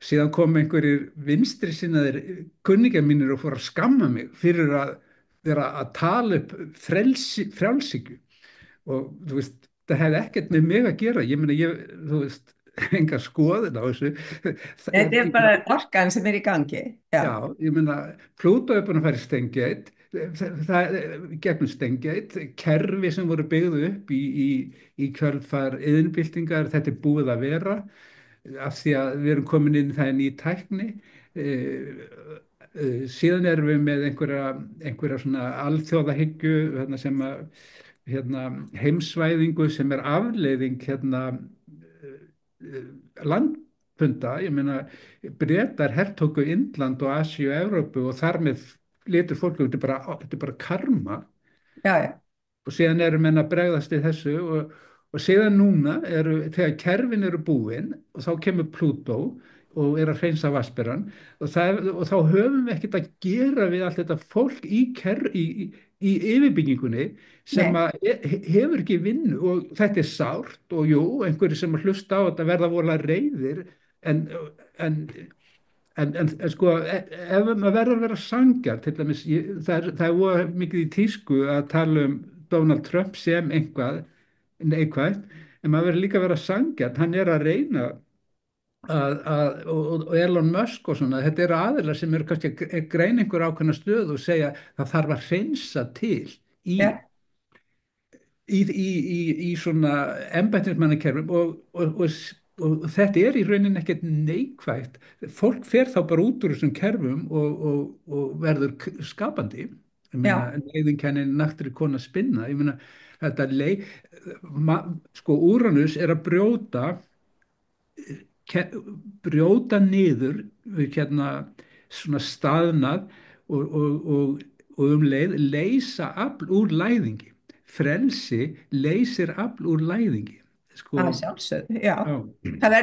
Síðan kom einhverjir vinstri sinnaðir kunningjar mínir og fór að skamma mig fyrir að vera að tala upp frjálshyggju og þú veist, það hefði ekkert með mig að gera. Ég meina, þú veist, enga skoðun á þessu. þetta er bara orkan sem er í gangi. Já, Já, ég meina, Plútó er búin að fara í Stengate, gegnum Stengate, kerfi sem voru byggðu upp í kjölfar iðnbyltingar, þetta er búið að vera af því að við erum komin inn í það ný tækni. Síðan erum við með einhverja svona alþjóðahyggju sem að heimsvæðingu sem er afleiðing landpunda, ég meina Bretar hertóku Indland og Asíu og Evrópu og þar með litur fólk, þetta er bara karma já, já, og síðan eru menn að bregðast við þessu og síðan núna þegar kerfin eru búin og þá kemur Plútó og er að hreinsa vatnsberann og þá höfum við ekkert að gera við allt þetta fólk í yfirbyggingunni sem nei, hefur ekki vinnu og þetta er sárt og jú, einhverju sem að hlusta á þetta verða vola reiðir en, en sko, ef maður verður að vera sangjar, til dæmis, það er voða mikið í tísku að tala um Donald Trump sem einhvað neikvægt, en maður verður líka að vera sangjar, hann er að reyna og Elon Musk og svona, þetta eru aðilar sem eru kannski að greina einhver ákveðna stöðu og segja það þarf að hreinsa til í já, í svona embættismannakerfum og þetta er í rauninni ekkert neikvægt. Fólk fer þá bara út úr þessum kerfum og verður skapandi. Ég meina, já, leiðinkennin naktri kona spinna. Ég meina, þetta sko, Úranus er að brjóta niður svona staðnað og leið leysa afl úr læðingi. Frelsi leysir afl úr læðingi. Sko, að sjálfsögðu, já. já, Það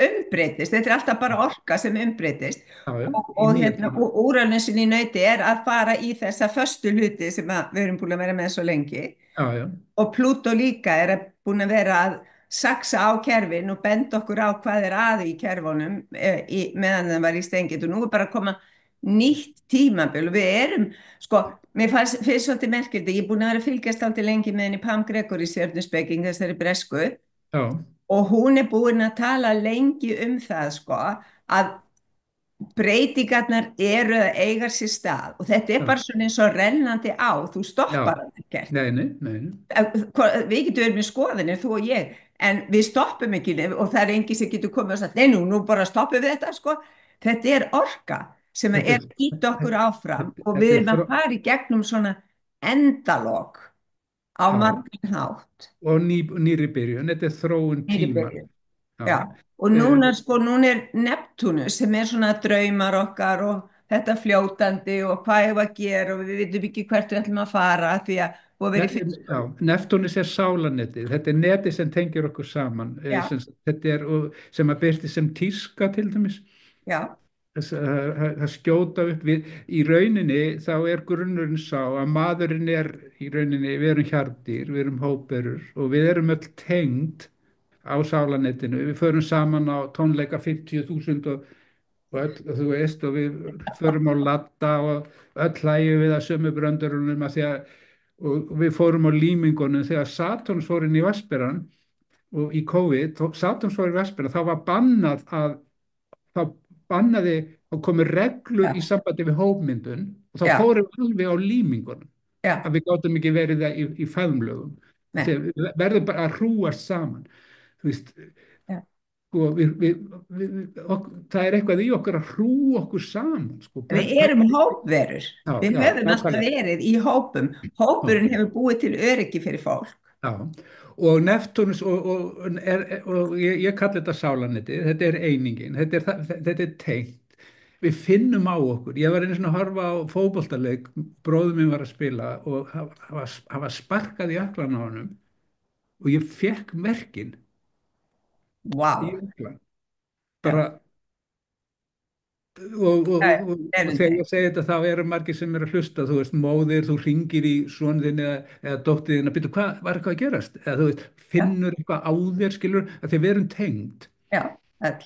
umbreytist, þetta er alltaf bara orka sem umbreytist já, í og nýja tíma. Úranusin í nauti er að fara í þessa föstu hluti sem við erum búin að vera með svo lengi Já, já, og Plútó líka er búin að vera að saksa á kerfin og benda okkur á hvað er að í kerfunum meðan það var í stengið og nú er bara að koma nýtt tímabil og við erum, sko, mér finnst svolítið merkildi, ég er búin að vera að fylgjast alltaf lengi með henni Pam Gregory stjörnuspeking þessari bresku já, og hún er búin að tala lengi um það, sko, að breytingarnar eru að eiga sér stað og þetta er já, bara svona eins og rennandi á, þú já. stoppar það ekkert. Nei, nei, nei, nei. Við getum verið með skoðinir, þú og ég, en við stoppum ekki og það er engi sem getur komið og sagt, nei, nú bara stoppum við þetta, sko. Þetta er orka sem Þetta er ít okkur áfram og þetta við er erum að fara í gegnum svona endalok. á já, margin hátt. og nýri byrjun, þetta er þróun Nýri tíma. byrjun. Já, Já, og uh, núna er Neptúnus sem er svona draumar okkar og þetta fljótandi og hvað hefur að gera og við vitum ekki hvert við ætlum að fara því að búið að vera í já, fyrstu. Neptúnus er sálanetið, þetta er netið sem tengir okkur saman, Já, þetta er sem að byrti sem tíska til dæmis. já, Það skjóta upp við, í rauninni þá er grunnurinn sá að maðurinn er í rauninni, við erum hjarðdýr, við erum hóperur og við erum öll tengd á sálanettinu, við förum saman á tónleika 50.000 og öll, þú veist, og við förum á latta og öll hlægjum við að sömu bröndurunum að því að og við fórum á límingunum þegar Satúrnus fór inn í Vatnsberann og í COVID, Satúrnus fór í Vatnsberann, þá var bannað að þá bannaði og komu reglur í já, sambandi við hópmyndun og þá já, fórum við alveg á límingunum já, að við gátum ekki verið það í faðmlögum nei, þegar við verðum bara að hrúast saman þú veist já. sko, það er eitthvað í okkur að hrú okkur saman sko, Við erum hópverur. já, Við já, höfum alltaf nákvæmlega verið í hópum. já. Hópurinn hefur búið til öryggi fyrir fólk. Já, og Neptúnus og ég kalli þetta sálaneti, þetta er einingin, þetta er tengt. Við finnum á okkur. Ég var einu svona að horfa á fótboltaleik, bróður minn var að spila og hafa sparkað í öklan á honum og ég fekk merkin í Vá, öklan. Bara, já, það er og um þegar þeim. ég segi þetta þá eru margir sem eru að hlusta, þú veist, móðir, þú ringir í sonðin eða dóttiðin að byrja, hvað var eitthvað að gerast? Eða þú veist, Já, finnur eitthvað á þér, skilur, að því við erum tengd. já, öll.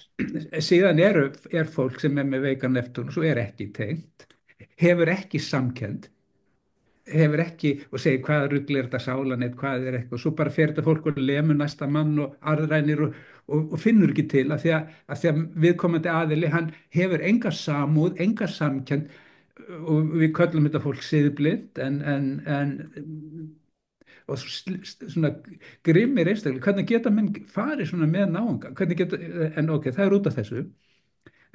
Síðan er fólk sem er með veikan Neptúnus og er ekki tengt, hefur ekki samkennd, hefur ekki og segir hvaða rugl er þetta sálanett, hvað er eitthvað, svo bara fer þetta fólk og lemur næsta mann og arðrænir og finnur ekki til að því að viðkomandi aðili, hann hefur enga samúð, enga samkennd og við köllum þetta fólk siðblind en og svona grimmir einstaklega, hvernig geta menn farið svona með náunga, hvernig geta, en ok, það er út af þessu,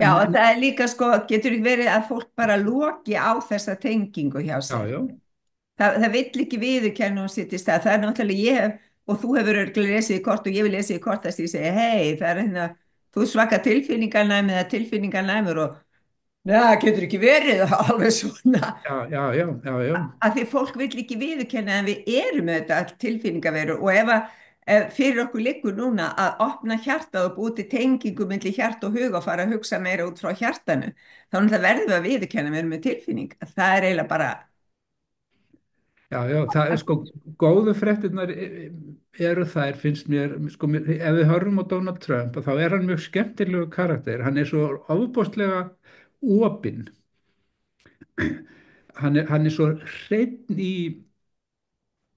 Já, og en það er líka sko, getur ekki verið að fólk bara loki á þessa tengingu hjá já, sér. já, Það vill ekki viðurkenna og sitt í stað. Það er náttúrulega ég hef, og þú hefur örugglega lesið í kort og ég vil lesið í kort þess að ég segi, hei, það er hérna, þú svaka tilfinningarnæmi eða tilfinningarnæmur og það getur ekki verið alveg svona. já, já, já, já, já. Að því fólk vill ekki viðurkenna en við erum auðvitað all tilfinningaveru og ef fyrir okkur liggur núna að opna hjartað og búið til tengingu milli hjart og hug og fara að hugsa meira út frá hjartanu, þá náttúrulega verðum við að viðurkenna að við erum með tilfinning. Það er eiginlega bara, Já, já, það er sko, góðu fréttirnar eru þær, finnst mér, sko, ef við horfum á Donald Trump, þá er hann mjög skemmtilegu karakter, hann er svo ofbóstlega opinn, hann er svo hreinn í,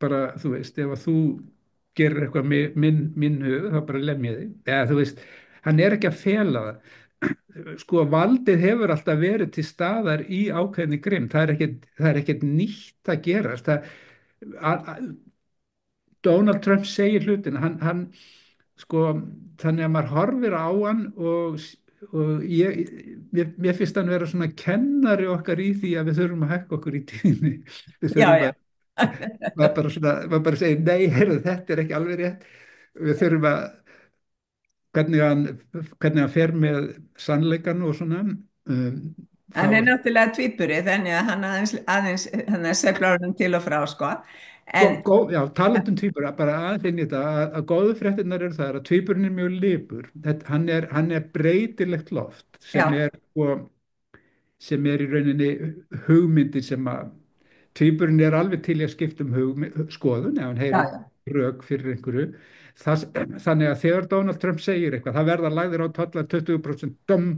bara, þú veist, ef að þú gerir eitthvað minn hug, þá bara lem ég þig, eða þú veist, hann er ekki að fela það, sko, valdið hefur alltaf verið til staðar í ákveðni grimm, það er ekkert nýtt að gerast, Donald Trump segir hlutina, sko, þannig að maður horfir á hann og mér finnst hann vera svona kennari okkar í því að við þurfum að hækka okkur í tíðinni. Við já, þurfum já. að, maður bara segir, nei, heyrðu, þetta er ekki alveg rétt. Við þurfum að, hvernig hann fer með sannleikan og svona, þá, Hann er náttúrulega tvíburi þannig að hann hann sveiflar honum til og frá sko. En Já, talandum tvíbura, bara aðeins inn í þetta að góðu fréttinnar eru það að tvíburinn er mjög lipur. Hann er breytilegt loft já, sko, sem er í rauninni hugmyndir sem að tvíburinn er alveg til í að skipta skoðun ef hann já, heyrir já, rök fyrir einhverju. Þannig að þegar Donald Trump segir eitthvað, það verða lagðir á tollar 20% dom,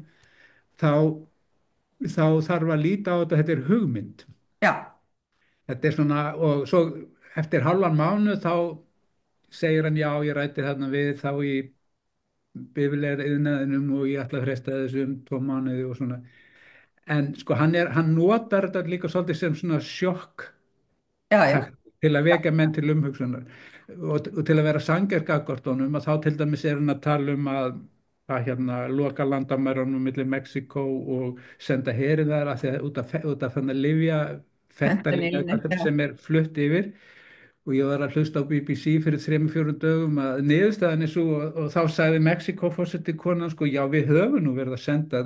þá, þá þarf að líta á þetta er hugmynd. já, Þetta er svona, og svo eftir hálfan mánuð þá segir hann já, ég ræti þarna við þá í bifleir iðnaðinum og ég ætla að fresta þessu 2 mánuði og svona. En sko hann notar þetta líka svolítið sem svona sjokk já, já, til að vekja menn til umhugsunar og til að vera sanngjarn gagnvart honum að þá til dæmis er hann að tala um að hérna loka landamærunum millir Mexíkó og senda herinn þar út af þannig að lyfja fentanýlinu, fentanyl já, sem er flutt yfir og ég var að hlusta á BBC fyrir 3-4 dögum að niðurstaðan er svo og þá sagði Mexíkóforseti konan sko já við höfum nú verið að senda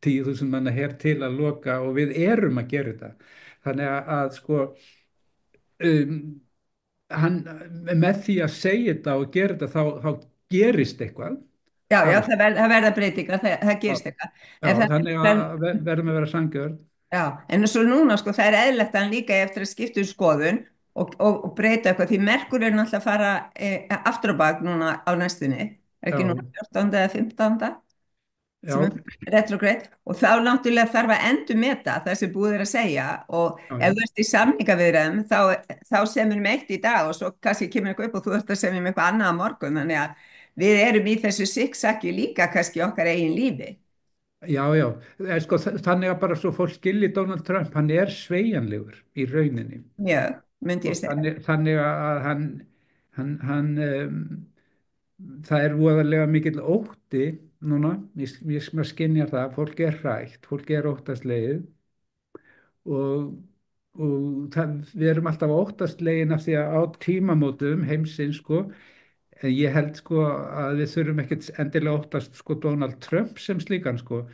10.000 manna her til að loka og við erum að gera þetta. Þannig að sko um, hann, með því að segja þetta og gera þetta þá gerist eitthvað. Já, já, Það, það verða breytingar, það já, gerist eitthvað. já, En það, þannig að verðum að vera sangjörn. já, en svo núna sko það er eðlilegt að hann líka eigi eftir að skipta um skoðun og breyta eitthvað því Merkur er náttúrulega að fara aftur á bak núna á næstunni, er ekki núna Já, 14. eða 15. sem já, er retrograde og þá náttúrulega þarf að endurmeta það sem búið er að segja og já, ef já. þú ert í samningaviðræðum þá semur við eitt í dag og svo kannski kemur eitthvað upp og þú ert að semja með eitthvað annað á morgun þannig að við erum í þessu sikksakki líka kannski í okkar eigin lífi. Já, já, sko, þannig að bara svo fólk skilji Donald Trump, hann er sveigjanlegur í rauninni Mjög, myndi ég og segja. þannig að hann það er voðalega mikill ótti núna, maður skynjar það, fólk er hrætt, fólk er óttaslegið og, við erum alltaf óttaslegin af því að á tímamótum heimsins sko, en ég held sko að við þurfum ekkert endilega óttast sko Donald Trump sem slíkan sko.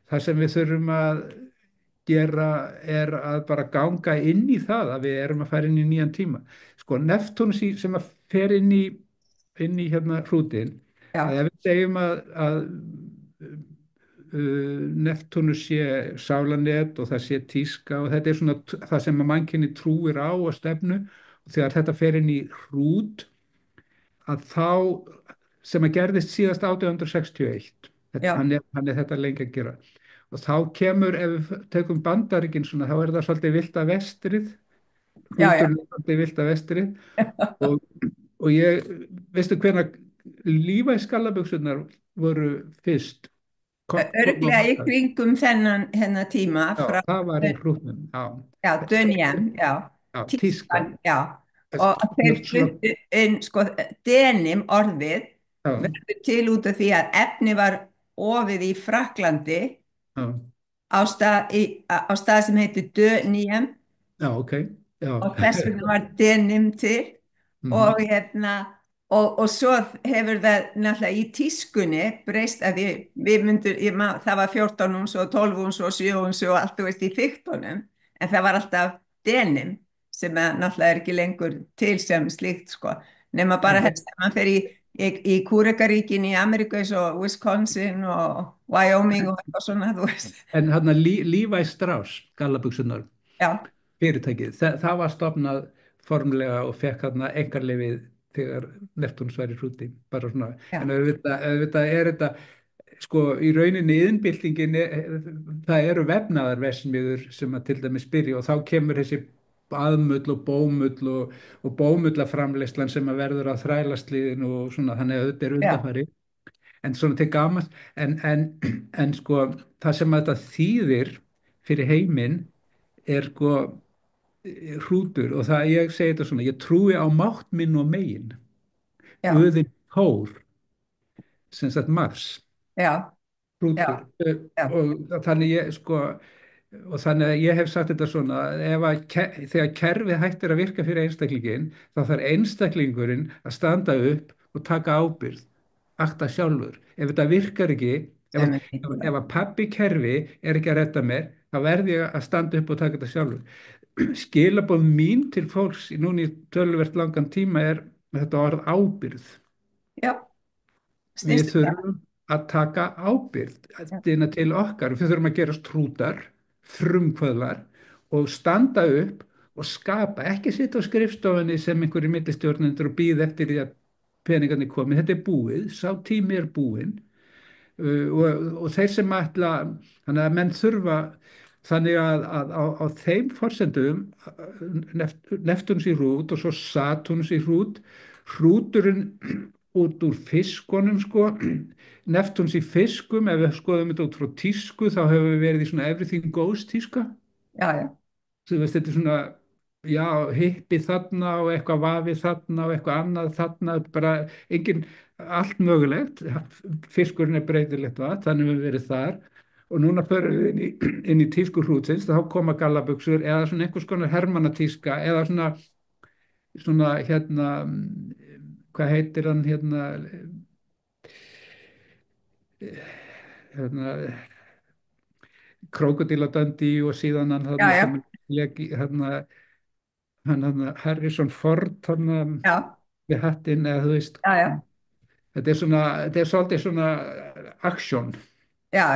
Það sem við þurfum að gera er að bara ganga inn í það að við erum að fara inn í nýjan tíma. Sko Neptúnus sem að fer inn í hérna hrútin, að Já, ef við segjum að Neptúnus sé sálanet og það sé tíska og þetta er svona það sem að mannkynni trúir á og stefnu og þegar þetta fer inn í hrút að þá sem að gerðist síðast 1861 já, hann er þetta lengi að gera og þá kemur ef við tökum Bandaríkin svona þá er það svolítið vilda vestrið já, já. hrútur er svolítið vilda vestrið og, og ég veistu hvenær Levi's skallabuksurnar voru fyrst kom á Örglega í markað kringum þennan hennar tíma já frá, það var í hrútnum já, Dönjem, já, já tíska tískan, já, og þeir svona, fluttu inn, sko, denim orðið já, verður til út af því að efni var ofið í Frakklandi já, á stað sem heitir Dönjem já, ok já, og þess vegna var denim til og mhm, og svo hefur það náttúrulega í tískunni breyst að við myndum, það var 14 uns og 12 uns og 7 uns og allt þú veist í þyktunum en það var alltaf denim sem að, náttúrulega er ekki lengur til sem slíkt sko nema bara en, helst að mann fer í Kúrekaríkin í Ameríku eins og Wisconsin og Wyoming og eitthvað svona þú veist. en hann að Levi Strauss gallabuksunar Já, fyrirtækið, það var stofnað formlega og fekk hérna engarleyfið þegar Neptúnus var í hrúti bara svona, en já, auðvitað er þetta sko í rauninni iðnbyltingin það eru vefnaðarversmiður sem að til dæmis byrja og þá kemur þessi aðmull og og bómullaframleyslan sem að verður að þrælasliðin og svona þannig að þetta er já, undanfari en svona til gamast en sko það sem að þetta þýðir fyrir heiminn er sko hrútur og það ég segi þetta svona, ég trúi á mátt minn og megin, já, Guðinn Þór, sem sagt Mars, já, hrútur já, já, og þannig ég sko og þannig að ég hef sagt þetta svona ef að þegar kerfið hættir að virka fyrir einstaklingin þá þarf einstaklingurinn að standa upp og taka ábyrgð, akta sjálfur ef þetta virkar ekki sem er mikilvægt. ef að pabbi kerfi er ekki að redda mér þá verð ég að standa upp og taka þetta sjálfur skilaboð mín til fólks núna í töluvert langan tíma er þetta orð ábyrgð Já, við snýst um það. þurfum að taka ábyrgð dina til okkar, við þurfum að gera trútar, frumkvöðlar og standa upp og skapa, ekki sitja á skrifstofunni sem einhverju millistjórnendur og býða eftir því að peningarnir komi, þetta er búið, sá tími er búinn og þeir sem ætla, þannig að menn þurfa, þannig að á þeim forsendum, Neptúnus í hrút og svo Satúrnus í hrút, hrúturinn út úr fiskunum sko, Neptúnus í fiskum, ef við skoðum þetta út frá tísku þá hefur við verið í svona everything goes tíska Já, já, þú veist þetta er svona já, hippi þarna og eitthvað vafið þarna og eitthvað annað þarna bara engin, allt mögulegt fiskurinn er breytilegt vatn, þannig við verið þar og núna förum við inn í tísku hrútsins þá koma gallabuxur eða svona einhvers konar hermannatíska eða svona svona hérna, hvað heitir hann hérna Crocodile Dundee og síðan hann Já, þarna já, sem lék í hann Harrison Ford þarna já, við hattinn eða þú veist já, já, þetta er svolítið svona aksjón já.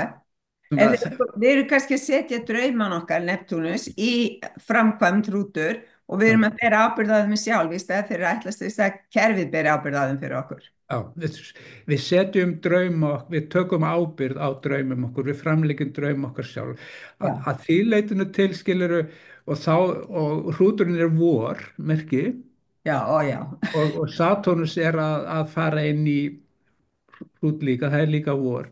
En svona, við erum kannski að setja drauman okkar Neptúnus í framkvæmd rútur og við já, erum að bera ábyrgð á þeim sjálf í stað fyrir að ætlast þess að kerfið beri ábyrgð á þeim fyrir okkur. já, við setjum drauma við tökum ábyrgð á draumum okkur, við framleikum draum okkar sjálf Já, að því leitinu til skiluru og hrúturinn er vor merki já, ó já, og Satúrnus er að fara inn í hrút líka, það er líka vor.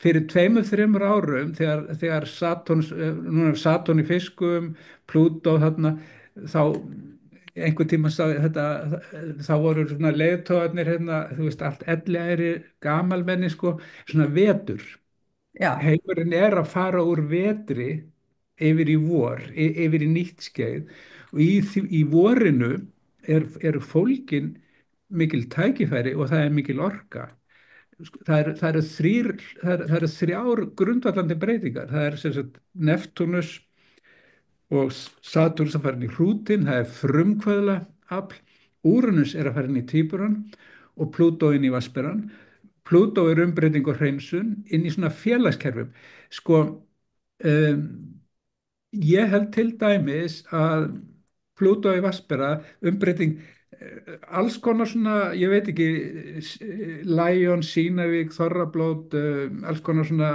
Fyrir 2-3 árum þegar núna er Satúrn í fiskum, Plútó þarna, þá einhvern tíma þá voru svona leiðtogarnir hérna, þú veist, allt elliæri gamalmenni sko, svona vetur. já, Heimurinn er að fara úr vetri yfir í vor, yfir í nýtt skeið og í vorinu eru fólkin mikil tækifæri og það er mikil orka. Það eru þrjár grundvallandi breytingar. Það er sem sagt Neptúnus og Satúrnus að fara inn í hrútin, það er frumkvöðla afl, Úranus er að fara inn í Tvíburan og Plútó inn í Vatnsberann. Plútó er umbreyting og hreinsun inn í svona félagskerfum. Sko, um, ég held til dæmis að Plútó í Vatnsbera, umbreyting alls konar svona, ég veit ekki Lion, Sýnavík, Þorrablót alls konar svona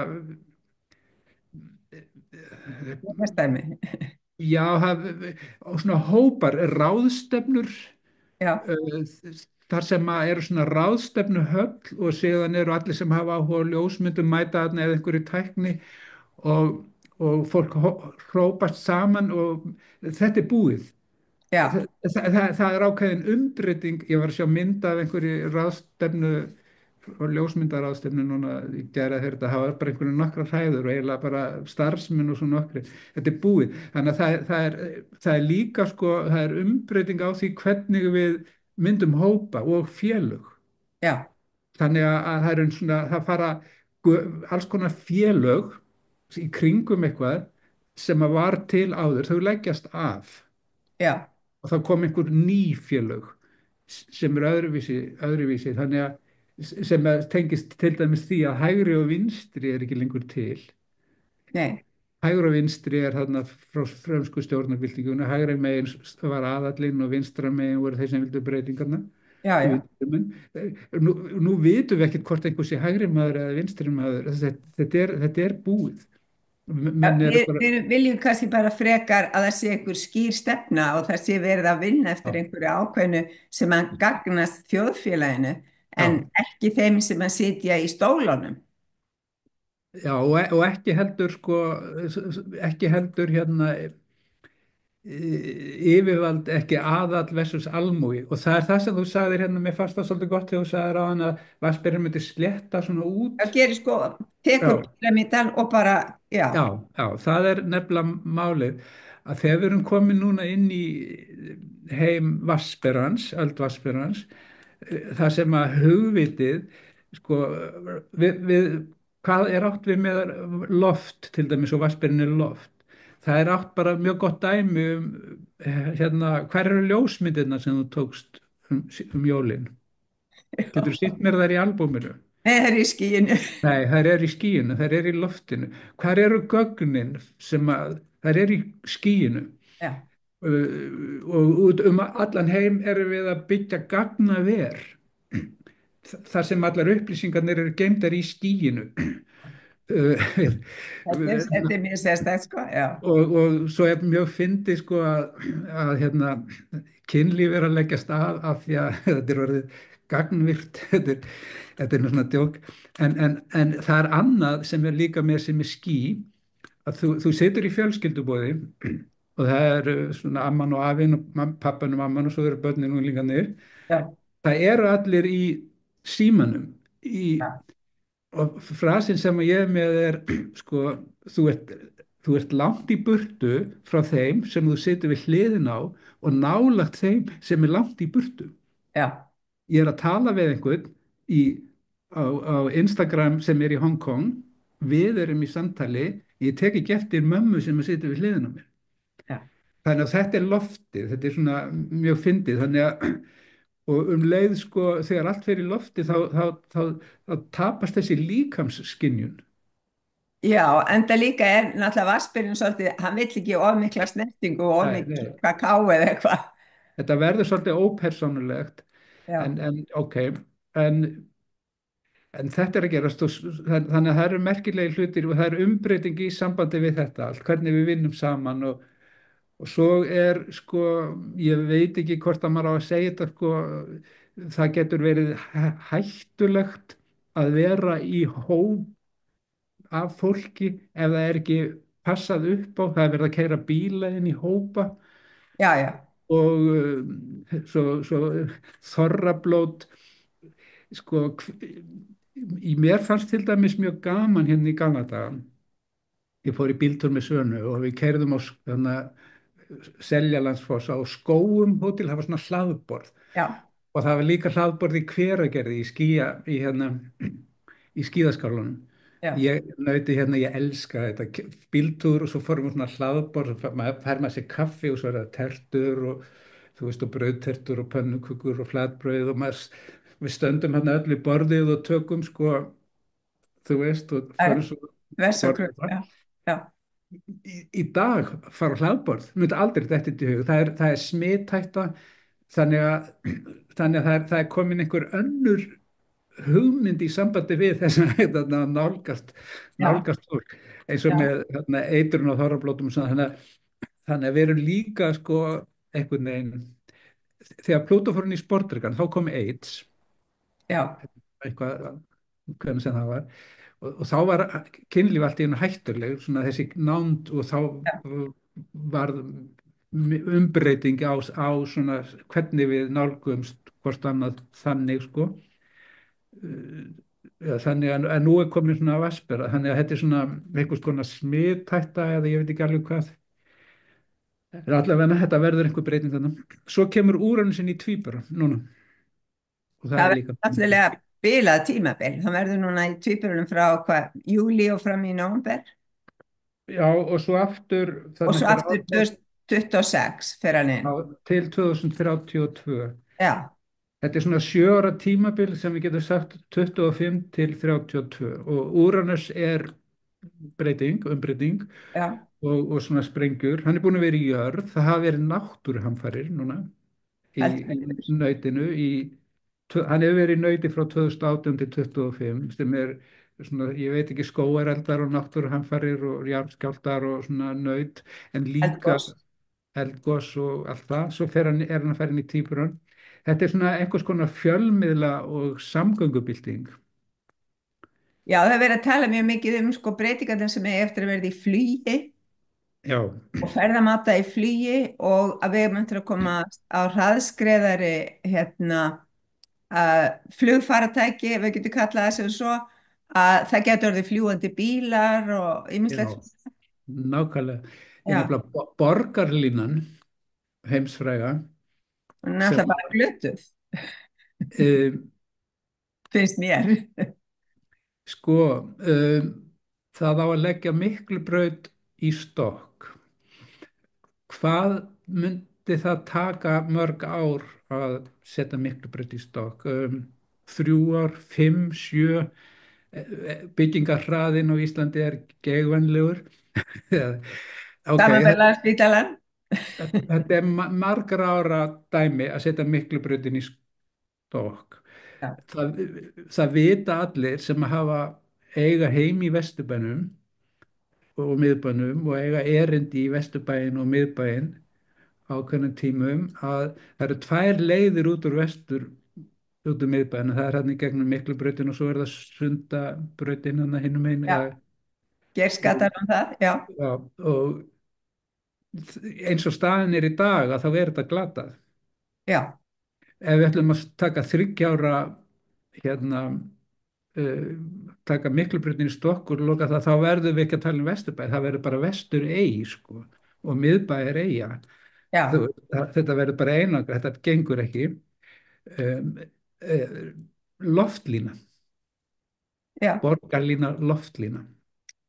það stæmi. já, og svona hópar, ráðstefnur Já, þar sem að eru svona ráðstefnuhöll og síðan eru allir sem hafa áhuga á ljósmyndum mæta þarna eða einhverju tækni og, og fólk hrópast saman og þetta er búið. já, Það er ákveðin umbreyting. Ég var að sjá mynd af einhverju ráðstefnu og ljósmyndaráðstefnu núna í gæra þegar þetta hafa bara einhverju nokkra hræður og eiginlega bara starfsmenn og svo nokkri. Þetta er búið. Þannig að það er líka sko, það er umbreyting á því hvernig við myndum hópa og félög. já, Þannig að það er svona, það fara alls konar félög í kringum eitthvað sem að var til áður, þau leggjast af já, og þá kom einhver ný félög sem eru öðruvísi þannig að sem að tengist til dæmis því að hægri og vinstri er ekki lengur til. nei, Hægri og vinstri er þarna frá frönsku stjórnarbyltinguna, hægri megin var aðallinn og vinstra megin voru þeir sem vildu breytingarna. já, já. Nú vitum við ekkert hvort einhver sé hægri maður eða vinstri maður, þetta er búið. Ja, Menn eru bara, við viljum kannski bara frekar að það sé einhver skýr stefna og það sé verið að vinna eftir já, einhverju ákveðnu sem að gagnast þjóðfélaginu en já. ekki þeim sem að sitja í stólunum. Já, og ekki heldur sko, ekki heldur hérna yfirvald ekki aðall versus almúgi og það er það sem þú sagðir hérna, mér fannst það svolítið gott þegar þú sagðir á hann að Vatnsberinn myndi slétta svona út. Það gerir sko, tekur Já, píramítan og bara, já, já, já, það er nefnilega málið að þegar við erum komin núna inn í heim Vatnsberans, öld Vatnsberans, það sem að hugvitið, sko, hvað er átt við með loft til dæmis og Vatnsberinn er loft? Það er átt bara mjög gott dæmi hérna, hver eru ljósmyndirna sem þú tókst jólin? Getur þú sýnt mér þær í albúminu? nei, það er í skíinu. Nei, þær eru í skýinu, þær eru í loftinu. Hvar eru gögnin sem að þær eru í skýinu? Já, Og út allan heim erum við að byggja gagnaver þar sem allar upplýsingarnir eru geymdar í skýinu. þetta er mjög sérstætt sko, já, Og svo er mjög fyndið sko að hérna, kynlíf er að leggjast af því að þetta er orðið gagnvirt þetta er nú svona djók en það er annað sem er líka með sem er ský að þú situr í fjölskyldubóði og það eru svona amman og afinn og pappan og mamman og svo eru börnin og líkanir já, það eru allir í símanum já, og frasin sem ég er með er sko, þú ert þú ert langt í burtu frá þeim sem þú situr við hliðin á og nálagt þeim sem er langt í burtu. já, Ég er að tala við einhvern í, á Instagram sem er í Hong Kong, við erum í samtali, ég tek ekki eftir mömmu sem er situr við hliðin á mér. já. Þannig að þetta er loftið, þetta er svona mjög fyndið, þannig að og um leið sko þegar allt fer í lofti þá tapast þessi líkamsskynjun. Já, en það líka er náttúrulega Vassbyrjun svolítið, hann vill ekki of mikla snertingu og of Nei, mikla nei. kakao eða eitthvað. Þetta verður svolítið ópersónulegt Já, en ok, en, en þetta er að gerast og þannig að það eru merkilegi hlutir og það er umbreyting í sambandi við þetta allt, hvernig við vinnum saman og svo er sko, ég veit ekki hvort að maður á að segja þetta sko, það getur verið hættulegt að vera í hóp af fólki ef það er ekki passað upp á, það er verið að keyra bíla inn í hópa já, já, og svo þorrablót sko í mér fannst til dæmis mjög gaman hérna í gamla daga ég fór í bíltúr með Sönu og við keyrðum á Seljalandsfoss á Skógum hótel, það var svona hlaðborð já, og það var líka hlaðborð í Hveragerði í skíðaskálanum. já. Ég nauti hérna, ég elska þetta bíltúr og svo fórum við svona hlaðborð og maður fær maður sér kaffi og svo er það tertur og þú veist og brauðtertur og pönnukukur og flatbrauð og við stöndum hérna öll í borðið og tökum sko, þú veist og förum svo Versakrull, borðið það. já, já, Í dag fara á hlaðborð, myndi aldrei þetta í hug, það er smithætta þannig að það er komin einhver önnur hugmynd í sambandi við þess að já, nálgast fólk eins og já, með eitrun og þorrablótum og svona, þannig að við erum líka sko einhvern veginn þegar Plútó fór inn í sportdrykkan þá kom AIDS já, eitthvað hvernig sem það var og þá var kynlíf allt í einu hættuleg svona þessi nánd og þá já, var umbreyting á svona hvernig við nálgumst hvort annað þannig sko. Ja, þannig að nú er komin svona vaspera þannig að þetta er svona einhvers konar smithætta eða ég veit ekki alveg hvað en allavega þetta verður einhver breyting þannig svo kemur Úranusinn í tvíbura núna og það það er verður líka náttúrulega bilað tímabil, það verður núna í tvíburunum frá hvað, júlí og fram í nóvember já og svo aftur og þannig svo eftir aftur 2026 fyrir hann inn, til 2032. já, Þetta er svona 7 ára tímabil sem við getum sagt 25 til 32 og Úranus er umbreyting já, og svona sprengjur. Hann er búin að vera í jörð, það hafa verið náttúruhamfarir núna í heldur, nautinu. Hann hefur verið í nauti frá 2018 til 25 sem er svona, ég veit ekki, skógareldar og náttúruhamfarir og jarðskjálftar og svona naut en líka eldgos. eldgos og allt það. Svo er hann að fara inn í tvíburann. Þetta er svona einhvers konar fjölmiðla og samgöngubylting. Já, það er verið að tala mjög mikið um sko breytingarnir sem er eftir að verða í flugi Já, og ferðamáta í flugi og að við möndum að koma á hraðskreiðari hérna flugfaratæki, ef við getum kallað það sem svo, að það getur orðið fljúandi bílar og já, ýmislegt. nákvæmlega. Ég Já, nefnilega borgarlínan heimsfræga hún er sem náttúrulega bara glötuð, um, finnst mér. sko það á að leggja Miklubraut í stokk. Hvað myndi það taka mörg ár að setja Miklubraut í stokk? 3 ár, 5, 7 byggingarhraðinn á Íslandi er geigvænlegur. Ok, Samanberlega spítalan. þetta er margra ára dæmi að setja Miklubrautin í stokk. Já, Það, það vita allir sem hafa eiga heim í Vesturbænum og miðbænum og eiga erindi í Vesturbæin og miðbæin á hvernig tímum að það eru 2 leiðir út úr miðbæin, það er hérna í gegnum Miklubrautin og svo er það Sundabrautin hérna hinum einu já, gerskatan um það, já, og eins og staðin er í dag að þá er þetta glatað. já, Ef við ætlum að taka 3 ára hérna taka Miklubrautin í stokk og loka það, þá verðum við ekki að tala um Vesturbæ, það verður bara vestur sko, og miðbæ er eyja. Já, Þetta verður bara einangra, þetta gengur ekki. Um, uh, Loftlína, já, borgarlína, loftlína.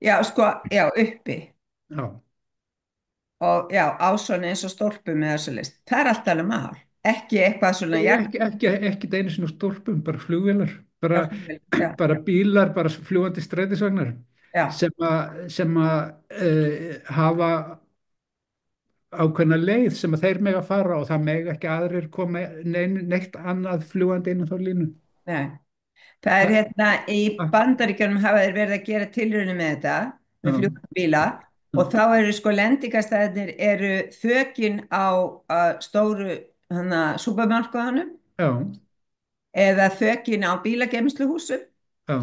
já, sko, já, uppi Já. og já, ásonni eins og stólpum með þessu list. Það er alltaf alveg mál. Ekki eitthvað svona Ekki einu sinni á stólpum, bara flugvélar, bara, já, bara bílar, bara fljúgandi strætisvagnar já, sem að hafa ákveðna leið sem að þeir mega fara og það mega ekki aðrir koma neitt annað fljúgandi inn á þá línu. nei. Það er Það, hérna í það, Bandaríkjunum hafa þeir verið að gera tilraunir með þetta, já, með fljúgandi bíla já, og þá eru sko lendingastæðinir eru þökin á stóru hana súpermarkaðanum já, eða þökin á bílageymsluhúsum já.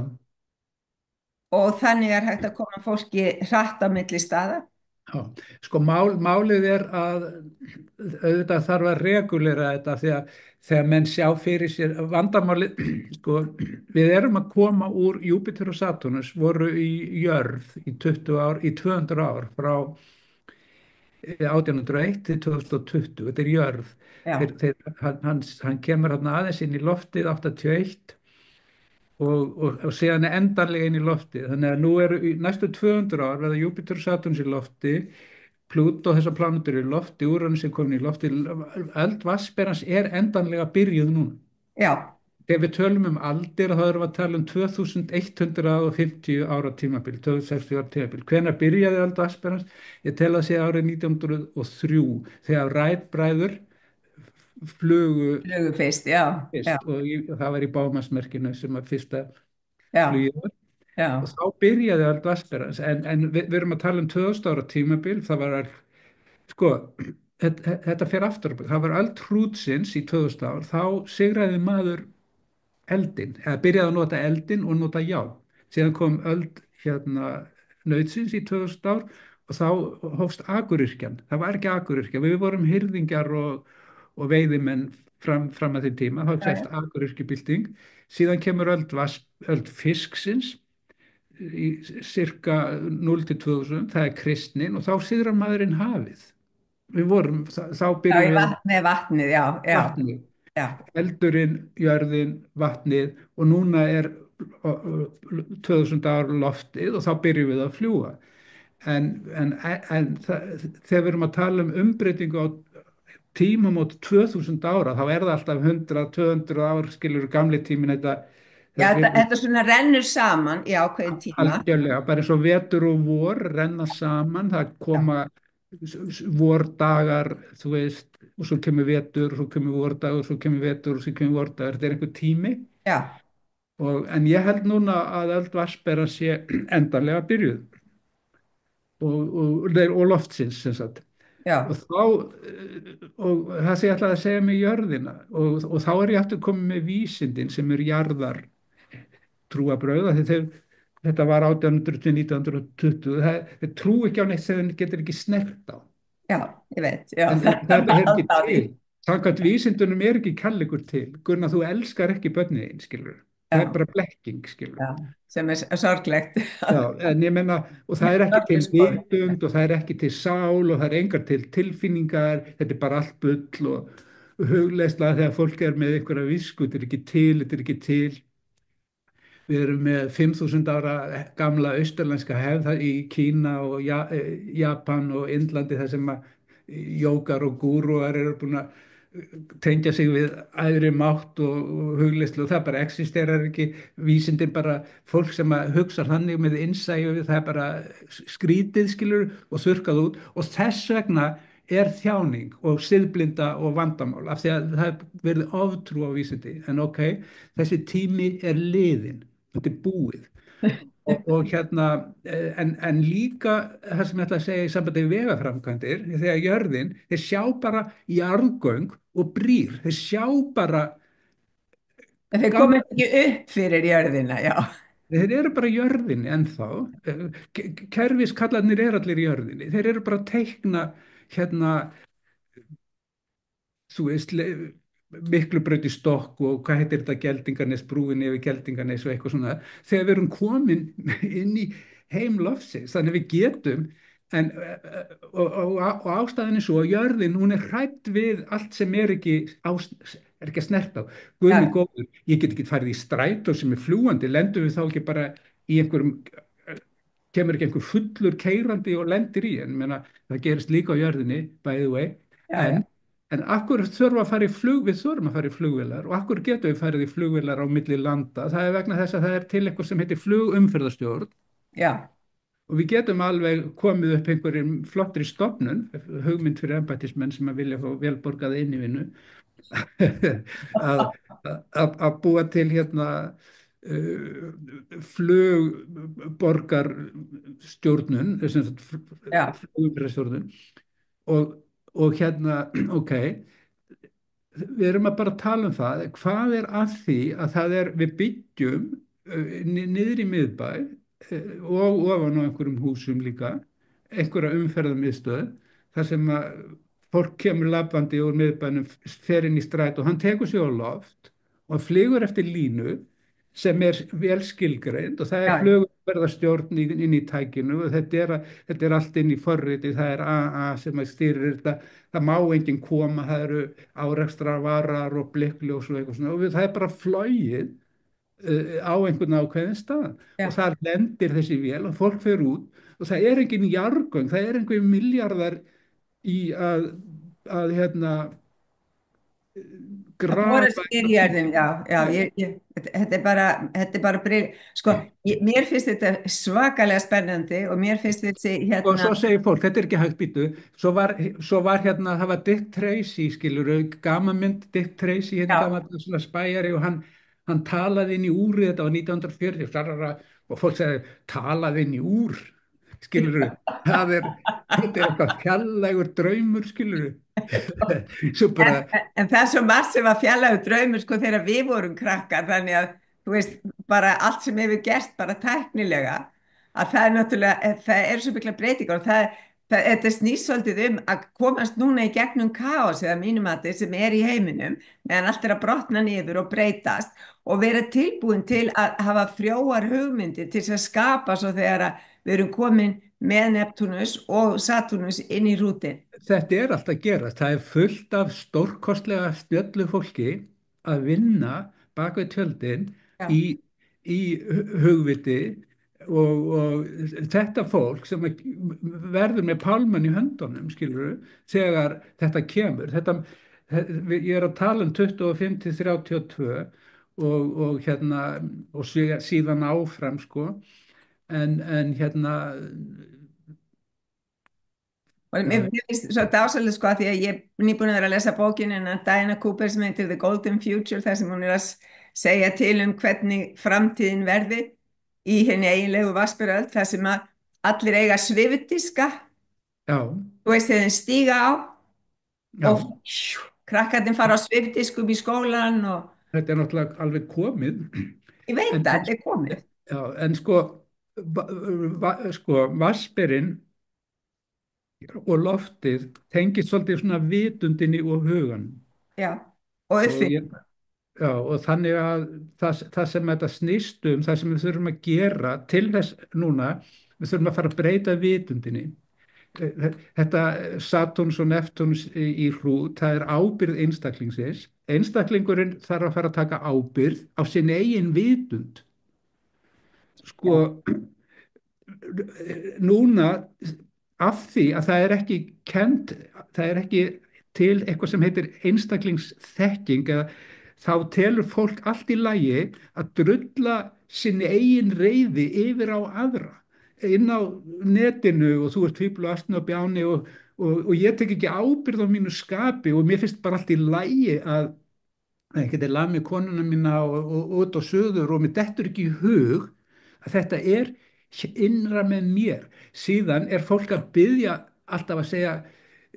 og þannig er hægt að koma fólki hratt á milli staða. Já, sko málið er að auðvitað þarf að regulera þetta því að þegar menn sjá fyrir sér vandamálið, sko, við erum að koma úr Júpíter og Satúrnus voru í jörð í 20 ár, í 200 ár frá 1801 til 2020, þetta er jörð. Já, Hann kemur hann aðeins inn í loftið 81 og síðan er endanlega inn í loftið. Þannig að nú eru í næstu 200 ár verða Júpíter og Satúrnus í lofti, Plútó og þessar plánetur í lofti, Úranus er komin í lofti, eldvatnsberans er endanlega byrjuð núna. já, Þegar við tölum um aldir þá erum við að tala um 2150 ára tímabil, 2060 ára tímabil. Hvenær byrjaði eldvatnsberans? Ég tel að sé árið 1903 þegar Wright-bræður flugu flugu fyrst, já, já, fyrst og það var í Bámansmerkinu sem að fyrsta já, flugið var. Og já, þá byrjaði eldvatnsberans en við erum að tala um 2000 ára tímabil, það var sko, þetta fer aftur, það var öld hrútsins í 2000 ár, þá sigraði maður eldin, eða byrjaði að nota eldin og nota járn. Síðan kom öld nautsins í 2000 ár og þá hófst akuryrkjan. Það var ekki akuryrkja, við vorum hirðingjar og veiðimenn fram að því tíma, þá sést já, akuryrkjubylting. Síðan kemur öld fisksins í cirka 0 til 2000, það er kristnin og þá sigrar maðurinn hafið. Þá já, byrjum við með vatnið, já, já, vatnið, já, eldurinn, jörðin, vatnið og núna er 2000 ár loftið og þá byrjum við að fljúga. Þegar við erum að tala um umbreytingu á tímamót 2000 ára þá er það alltaf 100-200 ár skilur gamli tímin já, þetta svona rennur saman í ákveðin tíma, algjörlega, bara eins og vetur og vor renna saman, það já, koma vordagar, þú veist, og svo kemur vetur, og svo kemur vordagur, og svo kemur vetur, og svo kemur vordagur, þetta er einhver tími. já, En ég held núna að eldvatnsbera sé endanlega byrjuð og loftsins, sem sagt. Og já, og það sem ég ætlaði að segja með jörðina, og þá er ég aftur komið með vísindin sem eru jarðar trúabröð, þetta var 1800 til 1920, þeir trú ekki á neitt sem þeir getur ekki snert á. já, ég veit, já, Það er ekki alltaf því, til. Samkvæmt vísindunum er ekki kærleikur til. Gunnar, þú elskar ekki börnið þín, skilur. Það er já, bara blekking, skilur. já, sem er sorglegt, Já, en ég menna, og það er ekki til Sorgleg skoðun. vitund og það er ekki til sál og það er engar til tilfinningar, þetta er bara allt bull og hugleysla þegar fólk er með einhverja visku, þetta er ekki til, þetta er ekki til. Við erum með 5000 ára gamla austurlenska hefð í Kína og Japan og Indlandi þar sem að jókar og gúrúar eru búin að tengja sig við æðri mátt og hugleyslu og það bara existerar ekki. Vísindin bara, fólk sem að hugsa þannig með innsæju við það er bara skrítið skilur og þurrkað út og þess vegna er þjáning og siðblinda og vandamál af því að það er verið oftrú á vísindi en ok, þessi tími er liðinn, þetta er búið og en líka það sem ég ætla að segja í sambandi við vegaframkvæmdir þegar jörðin, þeir sjá bara jarðgöng og brýr, þeir sjá bara En þeir gang, komast ekki upp fyrir jörðina, já, þeir eru bara jörðinni ennþá, kerfiskallarnir eru allir í jörðinni, þeir eru bara að teikna þú veist Miklubraut í stokk og hvað heitir þetta Geldinganes, brúin yfir Geldinganes og eitthvað svona, þegar við erum komin inn í heim lofsins, þannig að við getum en, og ástæðan er svo að jörðin, hún er hrædd við allt sem er ekki að snerta á. Guð minn Já, góður, ég get ekki farið í strætó sem er fljúandi, lendum við þá ekki bara í einhverjum, kemur ekki einhver fullur keyrandi og lendir í, en meina, það gerist líka á jörðinni, by the way, já, já, en akkur þurfa að fara í flug, við þurfum að fara í flugvélar og akkur getum við farið í flugvélar á milli landa. Það er vegna þess að það er til eitthvað sem heitir flugumferðarstjórn já. og við getum alveg komið upp einhverjum flottri stofnun, hugmynd fyrir embættismenn sem að vilja fá velborgaða inn í vinnu, að, að búa til hérna flugborgarstjórnun, Já, flugumferðarstjórnun og hérna, ok, við erum að bara tala um það, hvað er að því að það er, við byggjum niður í miðbæ og ofan á einhverjum húsum líka, einhverja umferðarmiðstöð, þar sem að fólk kemur labbandi úr miðbænum, fer inn í stræt og hann tekur sig á loft og flygur eftir línu sem er vel skilgreind og það er já, flugverðarstjórn inn í tækinu og þetta er allt inn í forriti, það er AA sem að stýrir þetta, það má enginn koma, það eru árekstrar varar og blikkljós og eitthvað svona og það er bara flogið á einhvern ákveðin stað og já. þar lendir þessi vél og fólk fer út og það er engin jarðgöng, það er einhver miljardar í að hérna Að bora grafa sér í jörðin, já, já, þetta er bara sko, mér finnst þetta svakalega spennandi og mér finnst þessi, og svo segir fólk, þetta er ekki hægt býtu svo var hérna, það var Dick Tracy skilur, gamamynd Dick Tracy hérna já, gammal svona spæjari og hann talaði inn í úrið, þetta var 1940 og fólk segir talaði inn í úr skilur, þetta er eitthvað fjallægur draumur skilur svo en, bara en það er svo margt sem var fjarlægur draumur, sko, þegar við vorum krakkar, þannig að, þú veist, bara allt sem hefur gerst, bara tæknilega, að það er náttúrulega, það er svo mikla breytingar og þetta snýst svolítið að komast núna í gegnum kaos eða mínum að þeir sem er í heiminum, meðan allt er að brotna niður og breytast og vera tilbúin til að hafa frjóar hugmyndir til þess að skapa svo þegar að við erum komin með Neptúnus og Satúrnus inn í rútin. þetta er allt að gerast, það er fullt af stórkostlega stjöllu fólki að vinna bak við tjöldin Já, í hugviti og þetta fólk sem verður með pálmann í höndunum, skilur þegar þetta kemur, ég er að tala um 25 til 32 og hérna og síðan áfram sko en hérna og mér finnst svo dásalega sko að því að ég er nýbúin að vera að lesa bókinu en Diana Cooper sem heitir The Golden Future þar sem hún er að segja til hvernig framtíðin verði í henni eiginlegu vassbyröld þar sem að allir eiga svifdiska, já, þú veist þegar þeir stíga á já, og krakkarnir fara á svifdiskum í skólan og þetta er náttúrulega alveg komið ég veit en, að þetta er komið. já, en sko sko vatnsberinn og loftið tengist svolítið svona vitundinni og hugan Já, og og, uppfinn. já, og þannig að það sem þetta snýst það sem við þurfum að gera til þess núna, við þurfum að fara að breyta vitundinni. Þetta Saturns og Neptúns í hrút, það er ábyrgð einstaklingsins. Einstaklingurinn þarf að fara að taka ábyrgð á sinni eigin vitund. Sko, Já, núna af því að það er ekki kent, það er ekki til eitthvað sem heitir einstaklingsþekking eða þá telur fólk allt í lagi að drulla sinni eigin reiði yfir á aðra inn á netinu og þú ert fífl og astni og bjáni og ég tek ekki ábyrgð á mínu skapi og mér finnst bara allt í lagi að ég geti lamið konuna mína og út á söður og mér dettur ekki í hug að þetta er innra með mér. Síðan er fólk að biðja alltaf að segja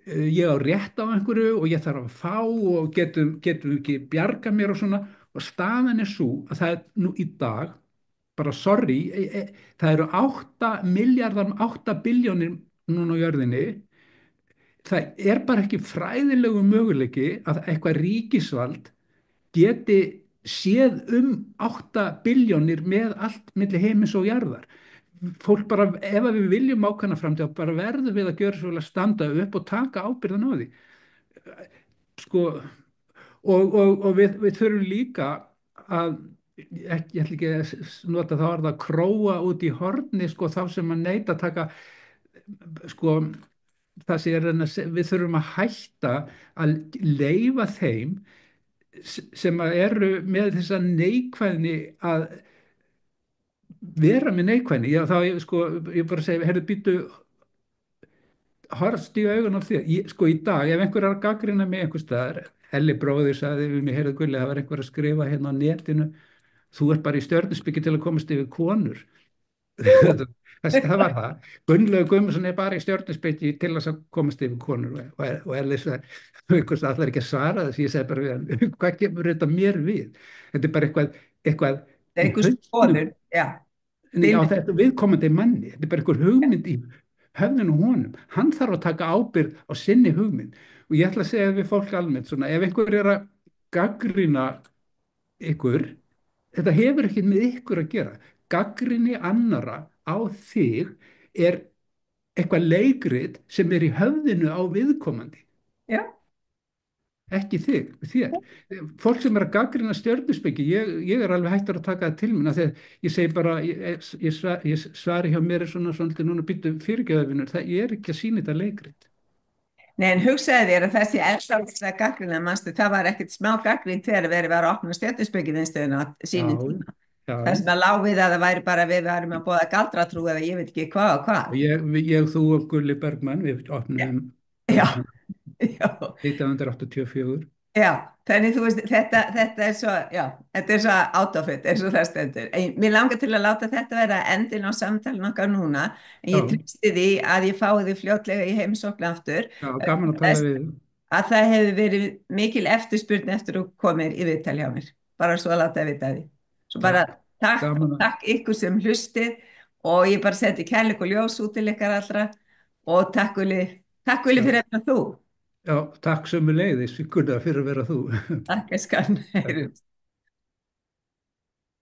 ég á rétt á einhverju og ég þarf að fá og getum ekki bjarga mér og svona og staðan er svo að það er nú í dag bara sorry, það eru 8 miljardar, 8 billjónir núna á jörðinni það er bara ekki fræðilegu möguleiki að eitthvað ríkisvald geti séð 8 billjónir með allt milli heimis og jarðar. Fólk bara, ef að við viljum ákveðna framtíð, bara verðum við að gjöra svo vel að standa upp og taka ábyrgðan á því. Sko, og við þurfum líka að, ég ætla ekki að nota þá orða, króa út í horni, sko, þá sem að neita að taka, sko, það sem við þurfum að hætta að leyfa þeim sem eru með þessa neikvæðni að vera með neikvæðni. Já, þá, sko, ég bara segi, heyrðu, býtu, horfst í augun á því. Sko, í dag, ef einhver er að gaggrina mig einhver staðar, Elli bróðir sagði við mig, heyrðu Gulli, það var einhver að skrifa hérna á netinu, þú ert bara í stjörnuspeki til að komast yfir konur. Það var það. Gunnlaugur Guðmundsson er bara í stjörnuspeki til að komast yfir konur, og Elli sagði, það ætlar ekki að svara þess, ég segi bara við hann, hvað kemur þetta mér við? Þetta er bara eitthvað Það er í einhvers hausnum, konur, já. á þetta viðkomandi manni, þetta er bara einhver hugmynd í höfðinu á honum, hann þarf að taka ábyrgð á sinni hugmynd. Og ég ætla að segja við fólk almennt svona, ef einhver er að gaggrina ykkur, þetta hefur ekki með ykkur að gera. Gaggrinni annara á þig er eitthvað leikrit sem er í höfðinu á viðkomandi, Já, ekki þér. Fólk sem er að gaggrina stjörnuspeki, ég er alveg hættur að taka það til minna, þegar ég segi bara, ég svari hjá mér er svona svolítið núna, býttu fyrirgefðafinur, ég er ekki að sýna þetta leikrit. nei, en hugsaði þér að þessi eldálslega gaggrina, manstu, það var ekkert smá gaggrin þegar verið var að opna stjörnuspekiðinstöðuna á sínum tíma. Já, Það sem að lá við að það væri bara við varum að boða galdratrú eða ég veit ekki hvað og hvað. og þú og Gulli Bergmann, við opnum Já, já, 1984. já, þannig þú veist, þetta er svo, já, þetta er svo out of it, eins og það stendur. Mér langar til að láta þetta vera endin á samtalinu okkar núna, en ég Já. treysti því að ég fái því fljótlega í heimsókn aftur. Já, gaman að tala við. Að það hefði verið mikil eftirspurn eftir að komir í viðtal hjá mér, bara svo að láta að vita því. Svo bara takk ykkur sem hlustið og ég bara seti kærleik og ljós út til ykkar allra og takk Gulli fyrir þetta þú. Já, takk sömuleiðis, Gunnar, fyrir að vera þú. Takk, elskan.